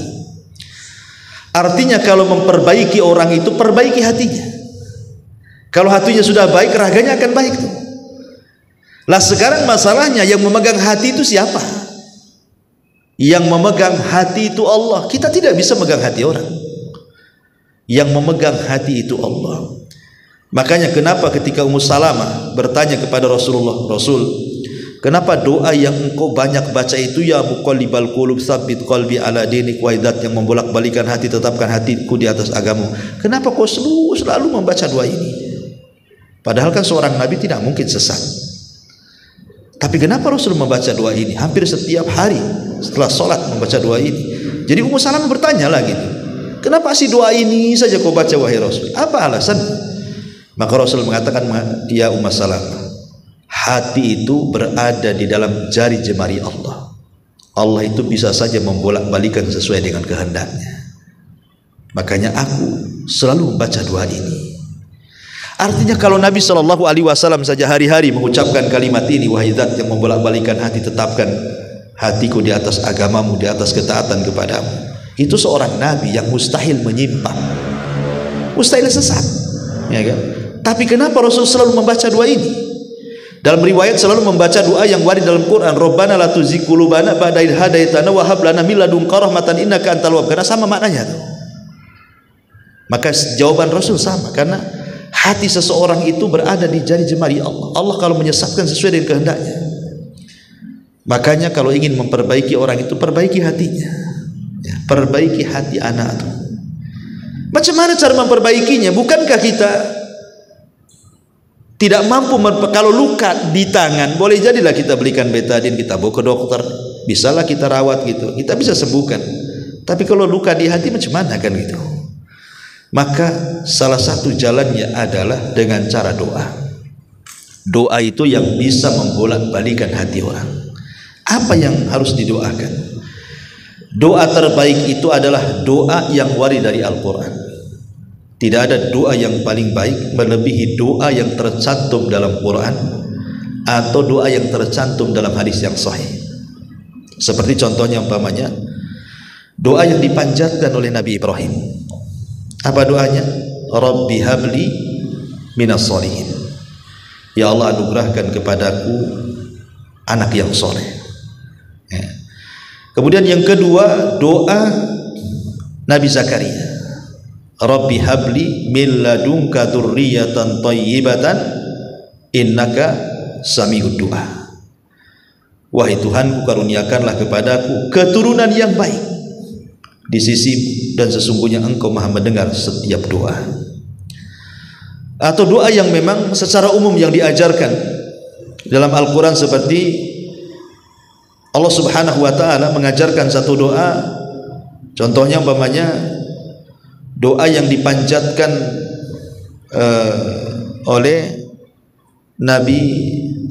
Artinya kalau memperbaiki orang itu perbaiki hatinya. Kalau hatinya sudah baik, raganya akan baik tuh. Lah sekarang masalahnya yang memegang hati itu siapa? Yang memegang hati itu Allah. Kita tidak bisa memegang hati orang. Yang memegang hati itu Allah. Makanya kenapa ketika Ummu Salamah bertanya kepada Rasulullah, Rasul, Kenapa doa yang engkau banyak baca itu, ya muqallibal qulub tsabbit qalbi ala dinik, wa idzat yang membolak-balikan hati tetapkan hatiku di atas agamamu. Kenapa kau selalu membaca doa ini? Padahal kan seorang nabi tidak mungkin sesat. Tapi kenapa Rasul membaca doa ini hampir setiap hari setelah sholat membaca doa ini? Jadi Ummu Salamah bertanya lagi, kenapa sih doa ini saja kau baca wahai Rasul? Apa alasan? Maka Rasul mengatakan, ya Ummu Salamah, hati itu berada di dalam jari jemari Allah. Allah itu bisa saja membolak-balikan sesuai dengan kehendaknya. Makanya aku selalu membaca doa ini. Artinya kalau Nabi SAW saja hari-hari mengucapkan kalimat ini, wahai zat yang membolak-balikan hati, tetapkan hatiku di atas agamamu, di atas ketaatan kepadamu. Itu seorang Nabi yang mustahil menyimpang, mustahil sesat, ya kan? Tapi kenapa Rasul selalu membaca doa ini? Dalam riwayat selalu membaca doa yang warid dalam Quran, Rabbana la tuzigh qulubana ba'da idh hadaitana wa hab lana min ladunka rahmatan innaka antal wahhab. Karena sama maknanya tuh. Maka jawaban Rasul sama, karena hati seseorang itu berada di jari jemari Allah. Allah kalau menyesatkan sesuai dengan kehendaknya. Makanya kalau ingin memperbaiki orang itu, perbaiki hatinya, ya, perbaiki hati anak itu. Macam mana cara memperbaikinya? Bukankah kita tidak mampu? Kalau luka di tangan, boleh jadilah kita belikan betadin, kita bawa ke dokter, bisalah kita rawat gitu, kita bisa sembuhkan. Tapi kalau luka di hati macam mana kan gitu? Maka salah satu jalannya adalah dengan cara doa. Doa itu yang bisa membolak-balikan hati orang. Apa yang harus didoakan? Doa terbaik itu adalah doa yang warid dari Al-Quran. Tidak ada doa yang paling baik melebihi doa yang tercantum dalam Quran atau doa yang tercantum dalam hadis yang sahih. Seperti contohnya umpamanya doa yang dipanjatkan oleh Nabi Ibrahim. Apa doanya? Rabbi habli minas sholihin. Ya Allah, anugerahkan kepadaku anak yang soleh. Ya. Kemudian yang kedua, doa Nabi Zakaria. Rabbi habli min ladunka dzurriyyatan thayyibatan innaka sami'ud du'a. Wahai Tuhanku, karuniakanlah kepadaku keturunan yang baik di sisimu, dan sesungguhnya Engkau maha mendengar setiap doa. Atau doa yang memang secara umum yang diajarkan dalam Al-Quran, seperti Allah Subhanahu wa ta'ala mengajarkan satu doa. Contohnya umpamanya doa yang dipanjatkan oleh Nabi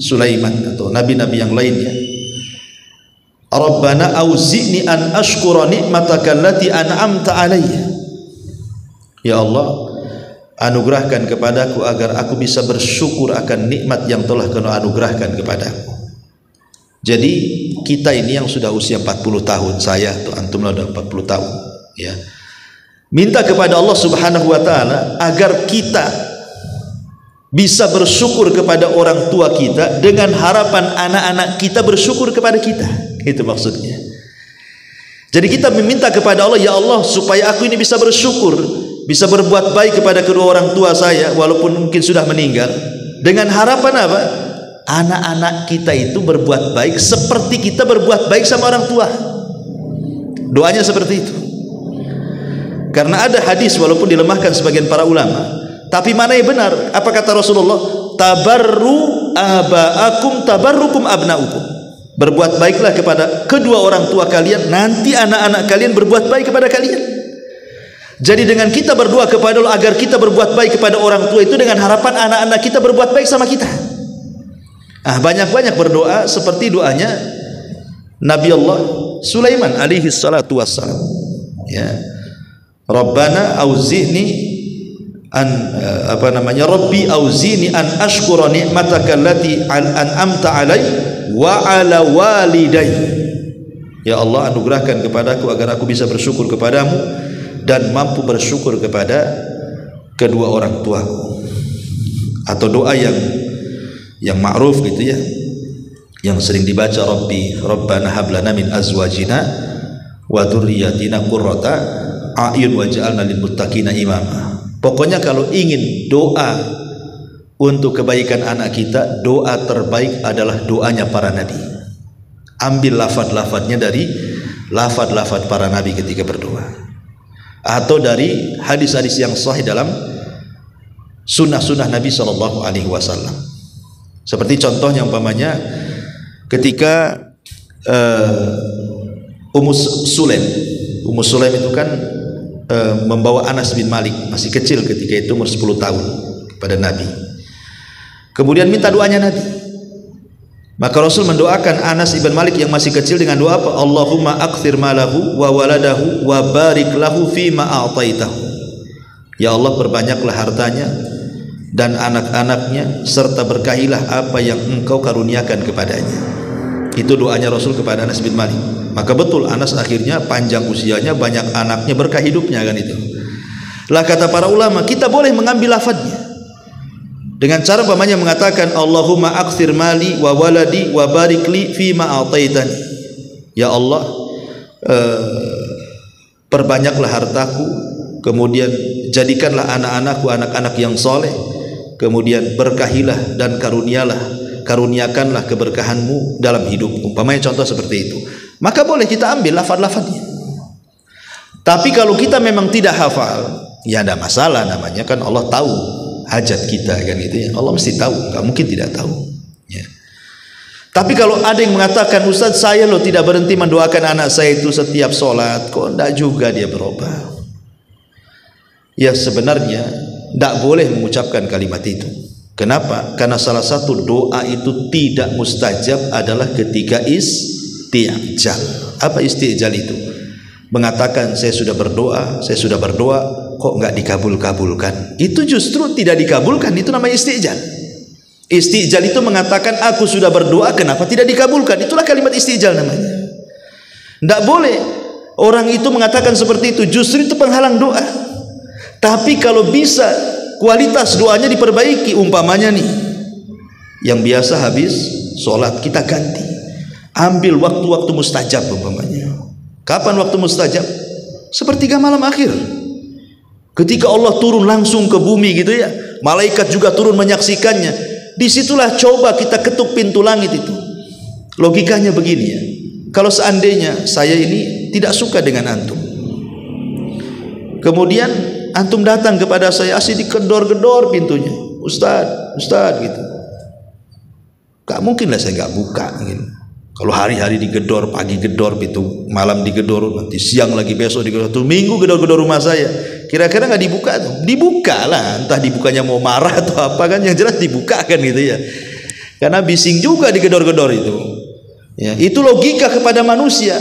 Sulaiman atau nabi-nabi yang lainnya. Rabbana auzi'ni an ashkura ni'mataka allati an'amta alayya. Ya Allah, anugerahkan kepadaku agar aku bisa bersyukur akan nikmat yang telah Kau anugerahkan kepadaku. Jadi kita ini yang sudah usia 40 tahun, saya atau antum sudah 40 tahun, ya, minta kepada Allah Subhanahu wa ta'ala agar kita bisa bersyukur kepada orang tua kita dengan harapan anak-anak kita bersyukur kepada kita. Itu maksudnya. Jadi kita meminta kepada Allah, ya Allah, supaya aku ini bisa bersyukur, bisa berbuat baik kepada kedua orang tua saya walaupun mungkin sudah meninggal, dengan harapan apa? Anak-anak kita itu berbuat baik seperti kita berbuat baik sama orang tua. Doanya seperti itu. Karena ada hadis walaupun dilemahkan sebagian para ulama, tapi mana yang benar? Apa kata Rasulullah? Tabarru aba'akum tabarrukum abna'ukum. Berbuat baiklah kepada kedua orang tua kalian, nanti anak-anak kalian berbuat baik kepada kalian. Jadi dengan kita berdoa kepada Allah agar kita berbuat baik kepada orang tua itu dengan harapan anak-anak kita berbuat baik sama kita. Banyak-banyak berdoa seperti doanya Nabi Allah Sulaiman alaihi salatu wassalam. Ya. Rabbana auzi'ni an Rabbi auzi'ni an ashkura ni'mataka allati an'amta alaiya wa ala walidai. Ya Allah, anugerahkan kepadaku agar aku bisa bersyukur kepadamu dan mampu bersyukur kepada kedua orang tuaku. Atau doa yang ma'ruf gitu ya, yang sering dibaca, Rabbana hab lana min azwajina wa dzurriyyatina qurrata a'yun waj'alna lil muttaqina imama. Pokoknya kalau ingin doa untuk kebaikan anak kita, doa terbaik adalah doanya para nabi. Ambil lafaz-lafaznya dari lafaz-lafaz para nabi ketika berdoa, atau dari hadis-hadis yang sahih dalam sunnah-sunnah Nabi SAW. Seperti contohnya umpamanya ketika Ummu Sulaim itu kan membawa Anas bin Malik, masih kecil ketika itu, umur 10 tahun, kepada Nabi. Kemudian minta doanya Nabi. Maka Rasul mendoakan Anas bin Malik yang masih kecil dengan doa apa? Allahumma akthir malahu wa waladahu wa barik lahu fima a'taitahu. Ya Allah, perbanyaklah hartanya dan anak-anaknya, serta berkahilah apa yang engkau karuniakan kepadanya. Itu doanya Rasul kepada Anas bin Malik. Maka betul Anas akhirnya panjang usianya, banyak anaknya, berkah hidupnya, kan itu. Lah kata para ulama, kita boleh mengambil lafadznya dengan cara pamannya mengatakan Allahumma akthir mali wa waladi wa barik li fima a'taitani. Ya Allah, perbanyaklah hartaku, kemudian jadikanlah anak-anakku anak-anak yang soleh, kemudian berkahilah dan karuniakanlah keberkahanmu dalam hidupku. Umpamanya contoh seperti itu, maka boleh kita ambil lafaz-lafaznya. Tapi kalau kita memang tidak hafal, ya ada masalah, namanya kan Allah tahu hajat kita, kan gitu ya. Allah mesti tahu, nggak mungkin tidak tahu ya. Tapi kalau ada yang mengatakan, Ustaz, saya loh tidak berhenti mendoakan anak saya itu setiap sholat, kok enggak juga dia berubah? Ya sebenarnya tidak boleh mengucapkan kalimat itu. Kenapa? Karena salah satu doa itu tidak mustajab adalah ketika istijal. Apa istijal itu? Mengatakan saya sudah berdoa, kok nggak dikabul-kabulkan. Itu justru tidak dikabulkan, itu namanya istijal. Istijal itu mengatakan aku sudah berdoa, kenapa tidak dikabulkan? Itulah kalimat istijal namanya. Tidak boleh orang itu mengatakan seperti itu, justru itu penghalang doa. Tapi kalau bisa kualitas doanya diperbaiki, umpamanya nih, yang biasa habis sholat kita ganti, ambil waktu-waktu mustajab umpamanya. Kapan waktu mustajab? Sepertiga malam akhir, ketika Allah turun langsung ke bumi gitu ya, malaikat juga turun menyaksikannya. Disitulah coba kita ketuk pintu langit itu. Logikanya begini ya, kalau seandainya saya ini tidak suka dengan antum, kemudian antum datang kepada saya, asih digedor-gedor pintunya, Ustaz gitu, gak mungkin lah saya gak buka gitu. Kalau hari-hari digedor, pagi gedor pintu, malam digedor, nanti siang lagi, besok digedor, tuh minggu gedor-gedor rumah saya, kira-kira nggak dibuka tuh? Dibuka lah, entah dibukanya mau marah atau apa, kan yang jelas dibuka kan gitu ya, karena bising juga digedor-gedor itu ya. Itu logika kepada manusia,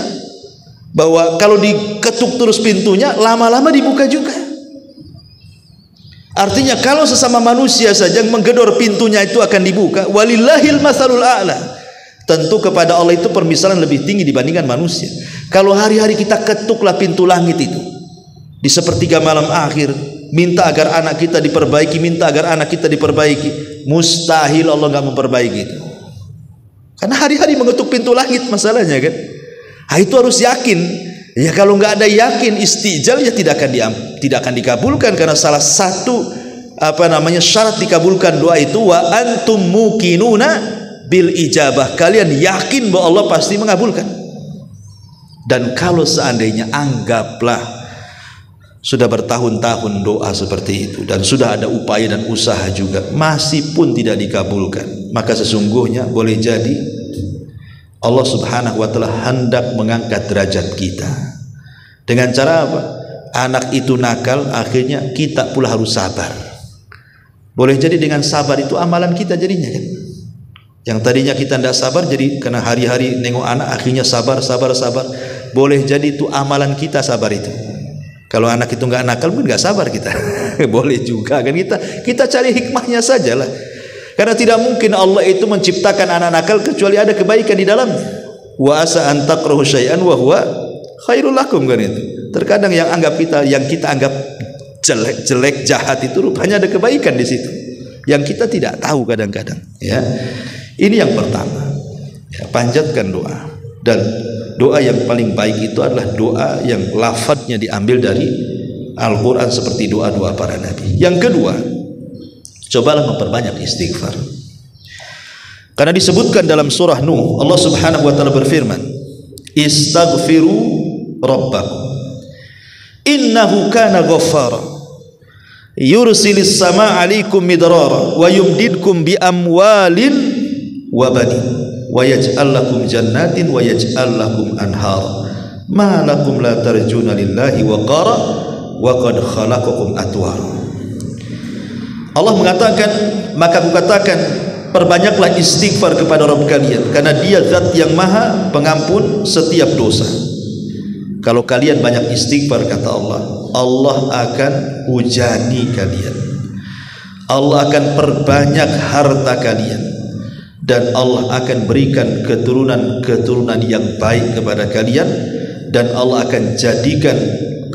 bahwa kalau diketuk terus pintunya, lama-lama dibuka juga. Artinya kalau sesama manusia saja menggedor pintunya itu akan dibuka. Walillahil matsalul a'la. Tentu kepada Allah itu permisalan lebih tinggi dibandingkan manusia. Kalau hari-hari kita ketuklah pintu langit itu di sepertiga malam akhir, minta agar anak kita diperbaiki, mustahil Allah nggak memperbaiki itu. Karena hari-hari mengetuk pintu langit masalahnya kan. Nah, itu harus yakin. Ya kalau nggak ada yakin istijal, ya tidak akan dikabulkan, karena salah satu syarat dikabulkan doa itu wa antum muqinuna bil ijabah, kalian yakin bahwa Allah pasti mengabulkan. Dan kalau seandainya anggaplah sudah bertahun-tahun doa seperti itu dan sudah ada upaya dan usaha juga masih pun tidak dikabulkan, maka sesungguhnya boleh jadi Allah Subhanahu wa taala hendak mengangkat derajat kita. Dengan cara apa? Anak itu nakal, akhirnya kita pula harus sabar. Boleh jadi dengan sabar itu amalan kita jadinya kan. Yang tadinya kita tidak sabar, jadi karena hari-hari nengok anak akhirnya sabar. Boleh jadi itu amalan kita sabar itu. Kalau anak itu nggak nakal pun nggak sabar kita. Boleh juga kan, kita cari hikmahnya sajalah. Karena tidak mungkin Allah itu menciptakan anak nakal kecuali ada kebaikan di dalamnya. Wa asa an takrahu syai'an wa huwa khairul lakum, kan itu. Terkadang yang kita anggap jelek jahat itu rupanya ada kebaikan di situ yang kita tidak tahu kadang-kadang ya. Ini yang pertama ya, panjatkan doa. Dan doa yang paling baik itu adalah doa yang lafadznya diambil dari Al-Quran seperti doa-doa para nabi. Yang kedua, cobalah memperbanyak istighfar. Karena disebutkan dalam surah Nuh, Allah Subhanahu wa taala berfirman, "Istaghfiru rabbakum innahu kana ghaffara yursilis samaa 'alaikum midrara wa yumdidkum bi amwalin wa banin wa yaj'al lakum jannatin wa yaj'al lakum anhara ma lakum la tarjuna lillahi waqara wa qad khalaqakum atwara." Allah mengatakan, maka aku katakan, perbanyaklah istighfar kepada Rabb kalian, karena Dia Zat yang Maha Pengampun setiap dosa. Kalau kalian banyak istighfar, kata Allah, Allah akan hujani kalian, Allah akan perbanyak harta kalian, dan Allah akan berikan keturunan-keturunan yang baik kepada kalian, dan Allah akan jadikan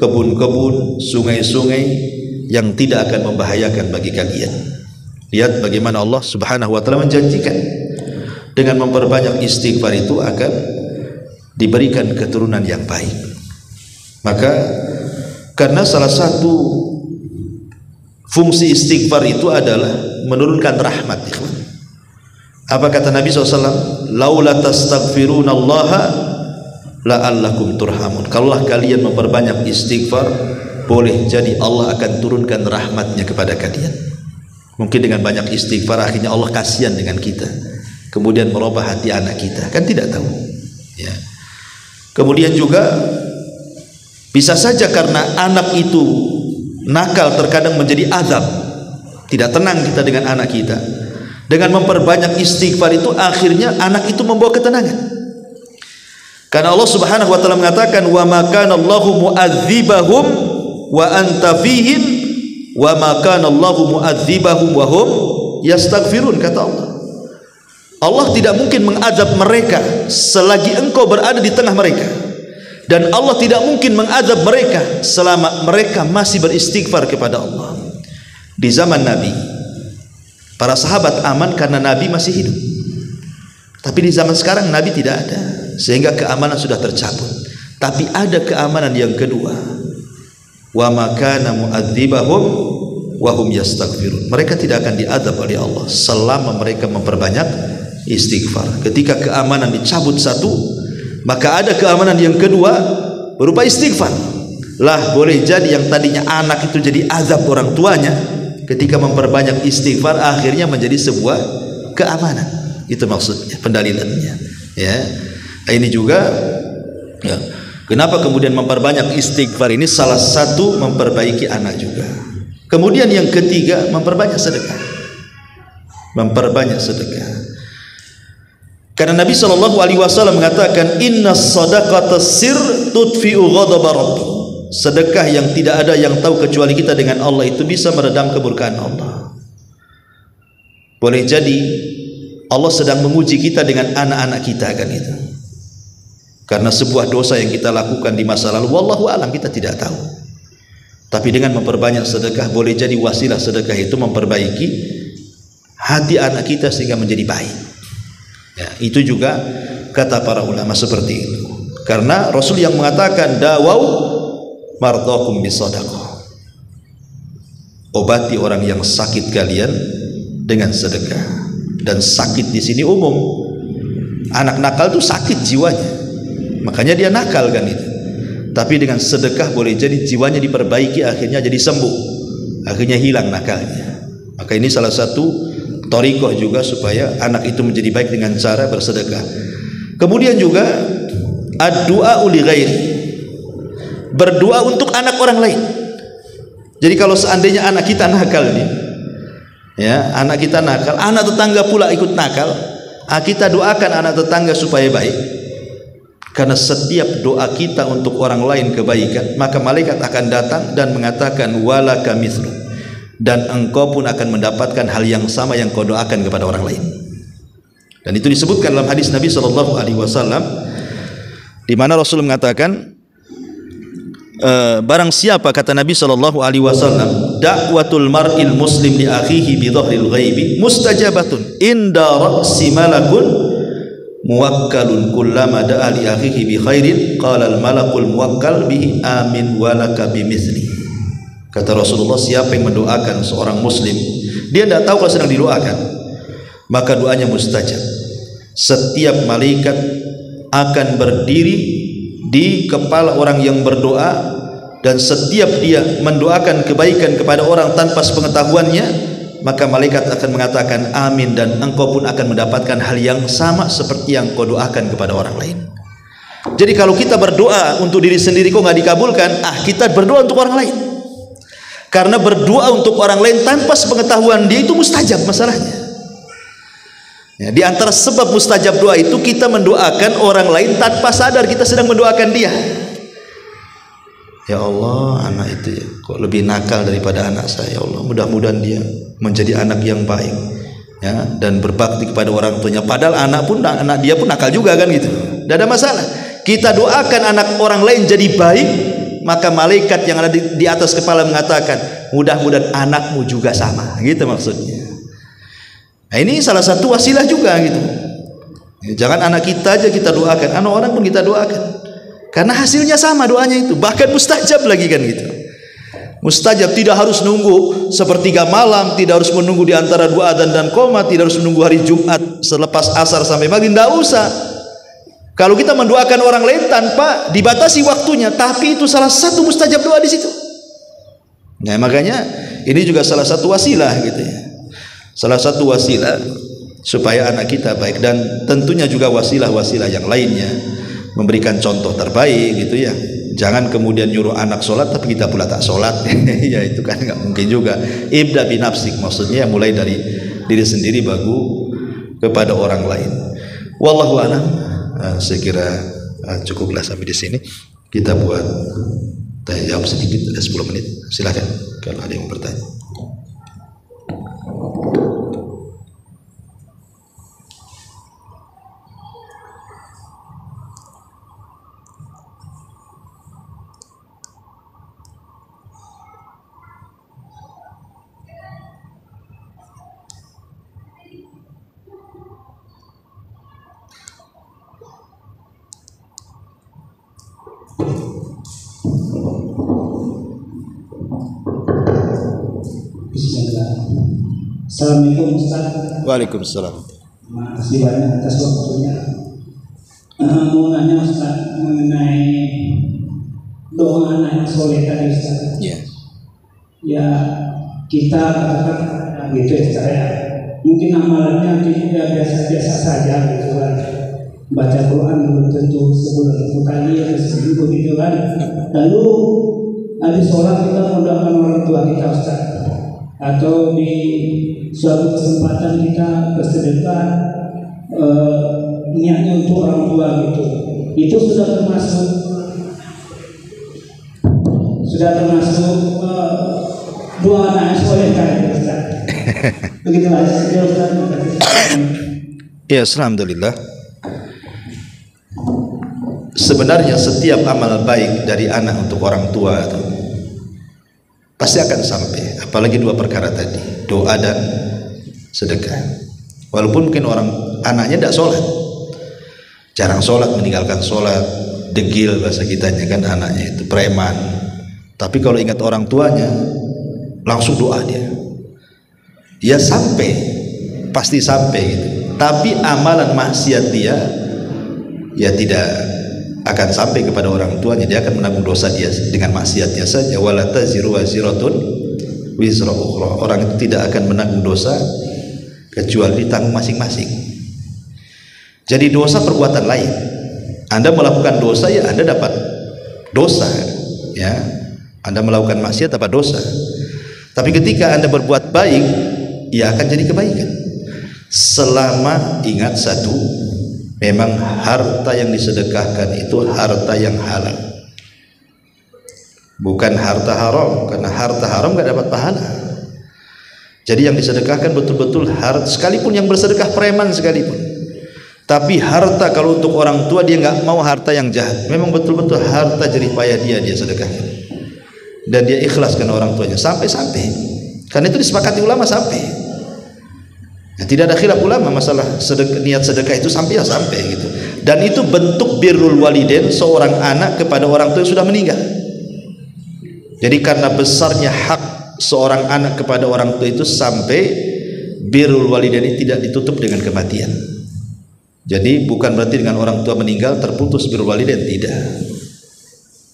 kebun-kebun, sungai-sungai yang tidak akan membahayakan bagi kalian. Lihat bagaimana Allah Subhanahu wa taala menjanjikan dengan memperbanyak istighfar itu akan diberikan keturunan yang baik. Maka karena salah satu fungsi istighfar itu adalah menurunkan rahmat, ikhwan. Apa kata Nabi SAW? Laula tastaghfirunallaha la'allakum turhamun. Kalaulah kalian memperbanyak istighfar, boleh jadi Allah akan turunkan rahmatnya kepada kalian. Mungkin dengan banyak istighfar akhirnya Allah kasihan dengan kita, kemudian merubah hati anak kita, kan tidak tahu ya. Kemudian juga bisa saja karena anak itu nakal terkadang menjadi azab, tidak tenang kita dengan anak kita. Dengan memperbanyak istighfar itu akhirnya anak itu membawa ketenangan. Karena Allah Subhanahu wa taala mengatakan, wa ma kana Allahu mu'adzibahum wa anta fihim wa ma kana Allahu mu'adzibahum wa hum yastaghfirun, kata Allah. Allah tidak mungkin mengazab mereka selagi engkau berada di tengah mereka, dan Allah tidak mungkin mengazab mereka selama mereka masih beristighfar kepada Allah. Di zaman Nabi, para sahabat aman karena Nabi masih hidup. Tapi di zaman sekarang Nabi tidak ada, sehingga keamanan sudah tercabut. Tapi ada keamanan yang kedua, wa makana mu'adzibahum wa hum yastaghfirun. Mereka tidak akan diazab oleh Allah selama mereka memperbanyak istighfar. Ketika keamanan dicabut satu, maka ada keamanan yang kedua berupa istighfar. Lah boleh jadi yang tadinya anak itu jadi azab orang tuanya, ketika memperbanyak istighfar akhirnya menjadi sebuah keamanan. Itu maksudnya, pendalilannya ya. Ini juga ya, kenapa kemudian memperbanyak istighfar ini salah satu memperbaiki anak juga. Kemudian yang ketiga, memperbanyak sedekah. Memperbanyak sedekah. Karena Nabi SAW mengatakan, inna sadaqata sir tudfi'u ghadaba rabbi. Sedekah yang tidak ada yang tahu kecuali kita dengan Allah itu bisa meredam kemurkaan Allah. Boleh jadi Allah sedang menguji kita dengan anak-anak kita, kan itu. Karena sebuah dosa yang kita lakukan di masa lalu, wallahu alam, kita tidak tahu. Tapi dengan memperbanyak sedekah, boleh jadi wasilah sedekah itu memperbaiki hati anak kita sehingga menjadi baik ya. Itu juga kata para ulama seperti itu. Karena Rasul yang mengatakan, dawau mardakum bisadaqah, obati orang yang sakit kalian dengan sedekah. Dan sakit di sini umum. Anak nakal itu sakit jiwanya, makanya dia nakal, kan itu. Tapi dengan sedekah boleh jadi jiwanya diperbaiki, akhirnya jadi sembuh, akhirnya hilang nakalnya. Maka ini salah satu thariqah juga supaya anak itu menjadi baik dengan cara bersedekah. Kemudian juga ad-du'a li ghairi, berdoa untuk anak orang lain. Jadi kalau seandainya anak kita nakal nih ya, anak kita nakal, anak tetangga pula ikut nakal, kita doakan anak tetangga supaya baik. Karena setiap doa kita untuk orang lain kebaikan, maka malaikat akan datang dan mengatakan walaka mithlu, dan engkau pun akan mendapatkan hal yang sama yang kau doakan kepada orang lain. Dan itu disebutkan dalam hadis Nabi SAW, di mana Rasul mengatakan, barang siapa, kata Nabi SAW, da'watul mar'il muslim li akhihi bi dhahril ghaibi mustajabatun inda ra'si malakun muwakkalun kullama da'a li akhihi bi khairin qala al malakul muwakkal bihi amin walaka bimithli. Kata Rasulullah, siapa yang mendoakan seorang muslim dia tidak tahu kalau sedang didoakan, maka doanya mustajab. Setiap malaikat akan berdiri di kepala orang yang berdoa, dan setiap dia mendoakan kebaikan kepada orang tanpa sepengetahuannya, maka malaikat akan mengatakan amin, dan engkau pun akan mendapatkan hal yang sama seperti yang kau doakan kepada orang lain. Jadi kalau kita berdoa untuk diri sendiri kok nggak dikabulkan, kita berdoa untuk orang lain. Karena berdoa untuk orang lain tanpa sepengetahuan dia itu mustajab masalahnya. Ya, di antara sebab mustajab doa itu kita mendoakan orang lain tanpa sadar kita sedang mendoakan dia. Ya Allah, anak itu ya, kok lebih nakal daripada anak saya. Ya Allah, mudah-mudahan dia menjadi anak yang baik, ya, dan berbakti kepada orang tuanya. Padahal anak dia pun nakal juga kan gitu. Tidak ada masalah. Kita doakan anak orang lain jadi baik, maka malaikat yang ada di atas kepala mengatakan mudah-mudahan anakmu juga sama. Gitu maksudnya. Nah, ini salah satu wasilah juga gitu. Jangan anak kita aja kita doakan, anak orang pun kita doakan. Karena hasilnya sama doanya itu, bahkan mustajab lagi kan gitu. Mustajab, tidak harus nunggu sepertiga malam, tidak harus menunggu di antara dua adzan dan qomat, tidak harus menunggu hari Jumat selepas asar sampai maghrib, tidak usah. Kalau kita mendoakan orang lain tanpa dibatasi waktunya, tapi itu salah satu mustajab doa di situ. Nah, makanya ini juga salah satu wasilah gitu ya. Salah satu wasilah supaya anak kita baik, dan tentunya juga wasilah-wasilah yang lainnya, memberikan contoh terbaik gitu ya. Jangan kemudian nyuruh anak sholat tapi kita pula tak sholat. Ya itu kan nggak mungkin juga. Ibda binafsik, maksudnya mulai dari diri sendiri baru kepada orang lain. Wallahu a'lam. Saya kira cukuplah sampai di sini. Kita buat tanya jawab sedikit, ada 10 menit. Silakan kalau ada yang bertanya. Assalamualaikum Ustaz. Waalaikumsalam. Terima kasih banyak atas waktunya. Mau nanya Ustaz mengenai doa anak yang soleh tadi Ustaz. Ya kita katakan gitu ya saya. Mungkin amalannya kita biasa-biasa saja gitu kan. Baca Quran belum tentu sebulan 1 kali atau seminggu gitu kan. Lalu habis sholat kita mendoakan orang tua kita Ustaz. Atau di suatu kesempatan kita bersedekah niatnya untuk orang tua gitu, itu sudah termasuk doa anak soleh kan Ustaz? Begitulah Ustaz. Ya, alhamdulillah. Sebenarnya setiap amal baik dari anak untuk orang tua itu pasti akan sampai, apalagi dua perkara tadi, doa dan sedekah. Walaupun mungkin anaknya tidak sholat, jarang sholat, meninggalkan sholat, degil bahasa kitanya kan, anaknya itu preman, tapi kalau ingat orang tuanya langsung doa dia sampai, pasti sampai gitu. Tapi amalan maksiat dia ya tidak akan sampai kepada orang tuanya, dia akan menanggung dosa dia dengan maksiatnya saja. Wala taziru waziratun wizra ukhra. Orang itu tidak akan menanggung dosa kecuali ditanggung masing-masing. Jadi dosa perbuatan lain. Anda melakukan dosa ya Anda dapat dosa, ya. Anda melakukan maksiat dapat dosa. Tapi ketika Anda berbuat baik, ya akan jadi kebaikan. Selama ingat satu, memang harta yang disedekahkan itu harta yang halal, bukan harta haram. Karena harta haram gak dapat pahala. Jadi yang disedekahkan betul-betul harta, sekalipun yang bersedekah preman sekalipun. Tapi harta kalau untuk orang tua dia gak mau harta yang jahat, memang betul-betul harta jerih payah dia sedekahkan, dan dia ikhlaskan orang tuanya sampai-sampai. Karena itu disepakati ulama sampai. Ya, tidak ada khilaf ulama masalah niat sedekah itu sampai ya sampai gitu. Dan itu bentuk birrul walidain seorang anak kepada orang tua yang sudah meninggal. Jadi karena besarnya hak seorang anak kepada orang tua itu sampai birrul walidaini tidak ditutup dengan kematian. Jadi bukan berarti dengan orang tua meninggal terputus birrul walidain, tidak.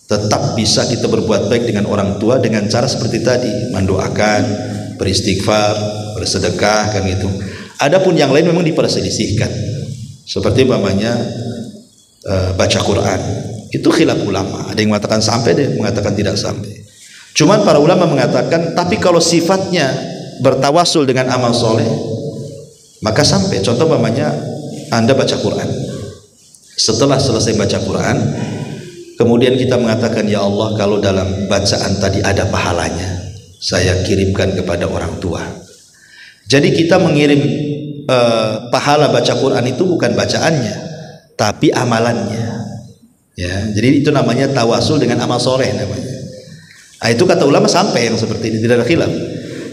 Tetap bisa kita berbuat baik dengan orang tua dengan cara seperti tadi, mendoakan, beristighfar, bersedekah, kan gitu. Adapun yang lain memang diperselisihkan. Seperti umpamanya baca Quran, itu khilaf ulama. Ada yang mengatakan sampai, ada yang mengatakan tidak sampai. Cuman para ulama mengatakan, tapi kalau sifatnya bertawasul dengan amal soleh, maka sampai. Contoh umpamanya Anda baca Quran, setelah selesai baca Quran, kemudian kita mengatakan, ya Allah, kalau dalam bacaan tadi ada pahalanya, saya kirimkan kepada orang tua. Jadi kita mengirim pahala baca Quran itu bukan bacaannya, tapi amalannya. Ya, jadi itu namanya tawasul dengan amal soleh namanya. Nah, itu kata ulama sampai yang seperti ini, tidak ada khilaf.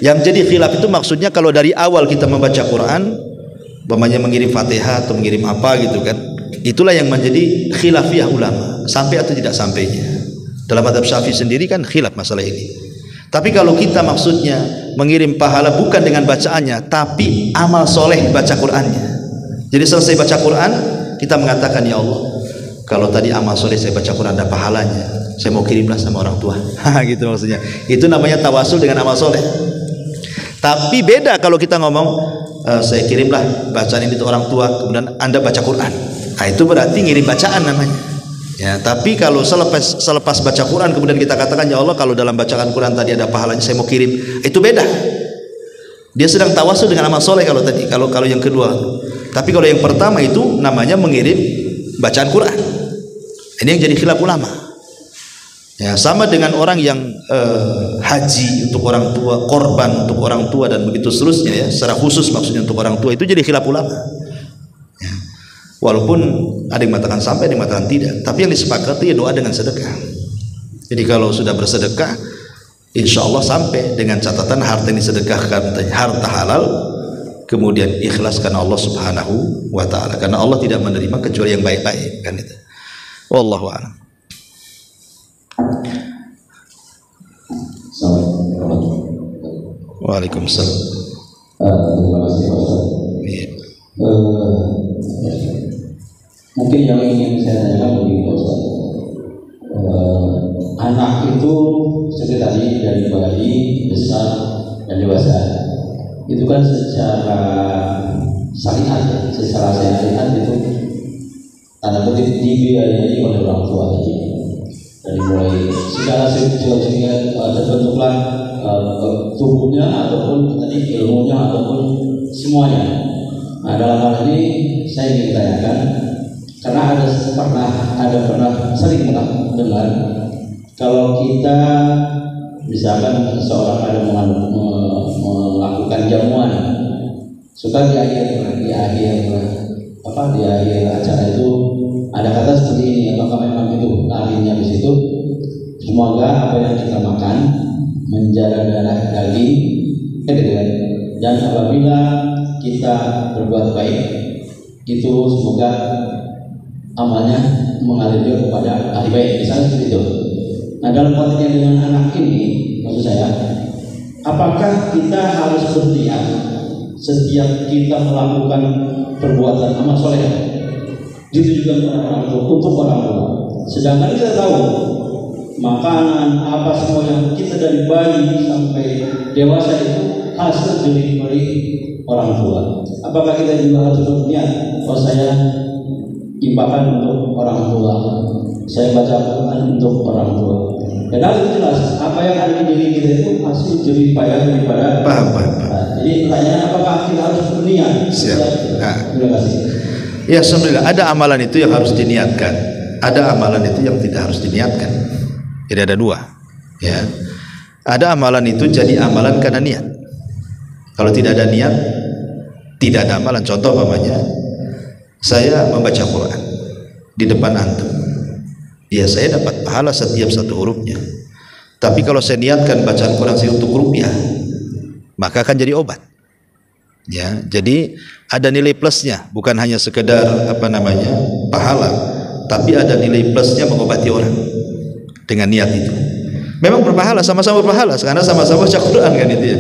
Yang jadi khilaf itu maksudnya kalau dari awal kita membaca Quran, umpamanya mengirim Fatihah atau mengirim apa gitu kan, itulah yang menjadi khilafiyah ulama, sampai atau tidak sampainya. Dalam mazhab Syafi'i sendiri kan khilaf masalah ini. Tapi kalau kita maksudnya mengirim pahala bukan dengan bacaannya, tapi amal soleh baca Qurannya. Jadi selesai baca Quran, kita mengatakan, ya Allah, kalau tadi amal soleh saya baca Quran ada pahalanya, saya mau kirimlah sama orang tua. Gitu maksudnya. Itu namanya tawasul dengan amal soleh. Tapi beda kalau kita ngomong, saya kirimlah bacaan ini ke orang tua, kemudian Anda baca Quran. Nah, itu berarti ngirim bacaan namanya. Ya, tapi kalau selepas baca Quran kemudian kita katakan, ya Allah, kalau dalam bacaan Quran tadi ada pahalanya, saya mau kirim, itu beda. Dia sedang tawasul dengan amal soleh kalau tadi, kalau yang kedua. Tapi kalau yang pertama itu namanya mengirim bacaan Quran. Ini yang jadi khilaf ulama. Ya, sama dengan orang yang haji untuk orang tua, korban untuk orang tua, dan begitu seterusnya ya, secara khusus maksudnya untuk orang tua, itu jadi khilaf ulama. Ya. Walaupun ada yang mengatakan sampai, ada yang mengatakan tidak, tapi yang disepakati ya doa dengan sedekah. Jadi kalau sudah bersedekah, insya Allah sampai, dengan catatan harta yang disedekahkan harta halal, kemudian ikhlas karena Allah Subhanahu wa ta'ala, karena Allah tidak menerima kecuali yang baik-baik, kan itu. Wallahu a'lam. Waalaikumsalam. Terima kasih Pak Ustaz. Mungkin yang ingin saya tanyakan begini Pak Ustaz. Anak itu seperti tadi dari bayi, besar, dan dewasa, itu kan secara syariat, secara syariat itu tanda kutip dibiayai oleh orang tua tadi. Dari mulai segala terbentuklah tubuhnya ataupun tadi ilmunya ataupun semuanya. Nah, dalam hal ini saya ingin tanyakan, karena pernah sering dengar kalau kita misalkan seorang ada melakukan jamuan, suka di akhir acara itu ada kata seperti ini, apakah memang itu akhirnya di situ, semoga apa yang kita makan menjaga darah daging, dan apabila kita berbuat baik itu semoga amalnya mengalir kepada ahli baik, misalnya seperti itu. Nah, dalam konteksnya dengan anak ini, maksud saya, apakah kita harus berniat setiap kita melakukan perbuatan amal soleh ditujukan untuk orang tua, sedangkan kita tahu makanan apa semua yang kita dari bayi sampai dewasa itu hasil dari orang tua. Apakah kita juga harus berniat, oh saya infakkan untuk orang tua, saya baca Quran untuk orang tua? Dan harus jelas apa yang ada di diri kita itu hasil jerih payah daripada. Paham. Jadi pertanyaan, apakah kita harus berniat? Siap. Terima kasih. Ya, alhamdulillah, ada amalan itu yang harus diniatkan, ada amalan itu yang tidak harus diniatkan. Jadi ada dua. Ya, ada amalan itu jadi amalan karena niat. Kalau tidak ada niat, tidak ada amalan. Contoh umpamanya, saya membaca Quran di depan antum, ya saya dapat pahala setiap satu hurufnya. Tapi kalau saya niatkan bacaan Quran saya untuk rupiah, maka akan jadi obat. Ya, jadi ada nilai plusnya, bukan hanya sekedar pahala, tapi ada nilai plusnya mengobati orang dengan niat itu. Memang berpahala, sama-sama berpahala karena sama-sama baca Quran kan itu ya.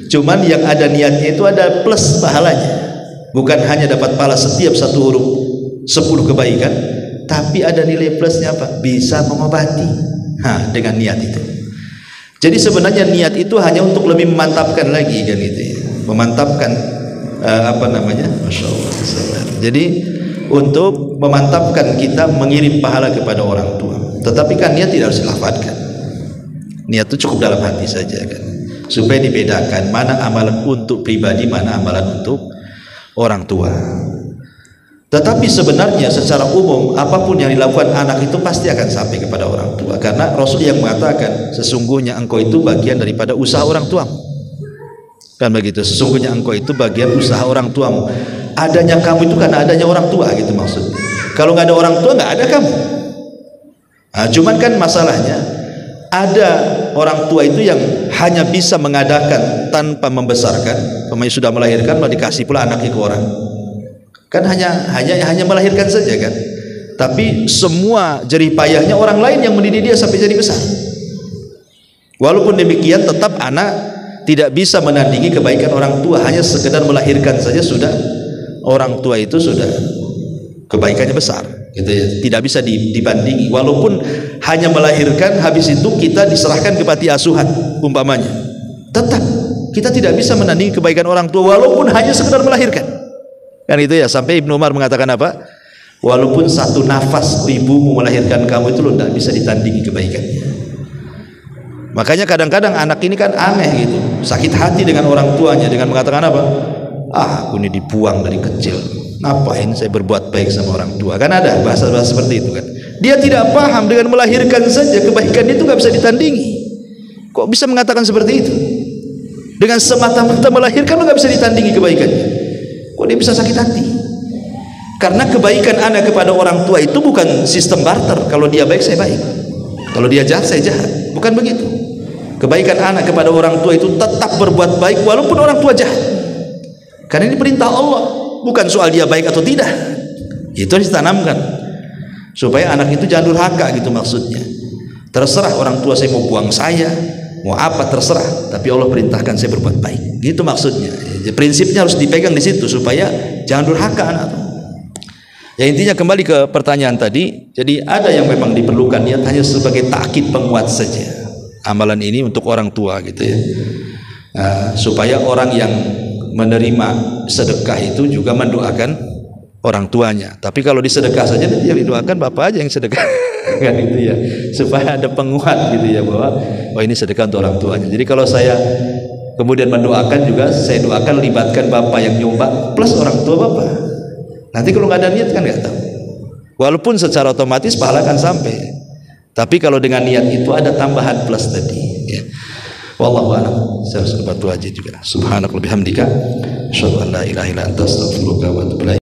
Cuman yang ada niatnya itu ada plus pahalanya. Bukan hanya dapat pahala setiap satu huruf 10 kebaikan, tapi ada nilai plusnya apa? Bisa mengobati. Dengan niat itu. Jadi sebenarnya niat itu hanya untuk lebih memantapkan lagi kan itu ya. Memantapkan Masya Allah. Jadi untuk memantapkan kita mengirim pahala kepada orang tua. Tetapi kan niat tidak harus dilafadzkan. Niat itu cukup dalam hati saja kan. Supaya dibedakan mana amalan untuk pribadi, mana amalan untuk orang tua. Tetapi sebenarnya secara umum apapun yang dilakukan anak itu pasti akan sampai kepada orang tua, karena Rasul yang mengatakan sesungguhnya engkau itu bagian daripada usaha orang tuamu. Kan begitu, sesungguhnya engkau itu bagian usaha orang tuamu. Adanya kamu itu karena adanya orang tua gitu maksudnya. Kalau nggak ada orang tua nggak ada kamu. Cuman kan masalahnya ada orang tua itu yang hanya bisa mengadakan tanpa membesarkan. Pemain sudah melahirkan malah dikasih pula anaknya ke orang. Kan hanya melahirkan saja kan. Tapi semua jerih payahnya orang lain yang mendidik dia sampai jadi besar. Walaupun demikian tetap anak tidak bisa menandingi kebaikan orang tua. Hanya sekedar melahirkan saja sudah orang tua itu sudah kebaikannya besar gitu ya. Tidak bisa dibandingi. Walaupun hanya melahirkan, habis itu kita diserahkan ke panti asuhan umpamanya, tetap kita tidak bisa menandingi kebaikan orang tua walaupun hanya sekedar melahirkan. Kan itu ya, sampai Ibnu Umar mengatakan apa? Walaupun satu nafas ibumu melahirkan kamu itu tidak bisa ditandingi kebaikannya. Makanya kadang-kadang anak ini kan aneh gitu, sakit hati dengan orang tuanya dengan mengatakan apa? Aku ini dibuang dari kecil, ngapain saya berbuat baik sama orang tua? Kan ada bahasa-bahasa seperti itu kan. Dia tidak paham dengan melahirkan saja kebaikan itu nggak bisa ditandingi. Kok bisa mengatakan seperti itu? Dengan semata-mata melahirkan nggak bisa ditandingi kebaikannya. Kok dia bisa sakit hati? Karena kebaikan anak kepada orang tua itu bukan sistem barter. Kalau dia baik saya baik, kalau dia jahat saya jahat. Bukan begitu. Kebaikan anak kepada orang tua itu tetap berbuat baik walaupun orang tua jahat. Karena ini perintah Allah, bukan soal dia baik atau tidak. Itu harus ditanamkan supaya anak itu jangan durhaka gitu maksudnya. Terserah orang tua saya mau buang saya, mau apa terserah, tapi Allah perintahkan saya berbuat baik. Gitu maksudnya. Prinsipnya harus dipegang di situ supaya jangan durhaka anak. Ya intinya kembali ke pertanyaan tadi. Jadi ada yang memang diperlukan niat hanya sebagai takkid penguat saja. Amalan ini untuk orang tua gitu ya. Supaya orang yang menerima sedekah itu juga mendoakan orang tuanya. Tapi kalau disedekah saja nanti yang didoakan bapak aja yang sedekah kan itu ya. Supaya ada penguat gitu ya bahwa ini sedekah untuk orang tuanya. Jadi kalau saya kemudian mendoakan juga saya doakan libatkan bapak yang nyumbang plus orang tua bapak. Nanti kalau nggak ada niat kan nggak tahu. Walaupun secara otomatis pahala akan sampai. Tapi kalau dengan niat itu ada tambahan plus tadi. Ya. Wallahu a'lam. Saya harus berdoa juga. Subhanakallahumma bihamdika, asyhadu an la ilaha illa anta, astaghfiruka wa atubu ilaik.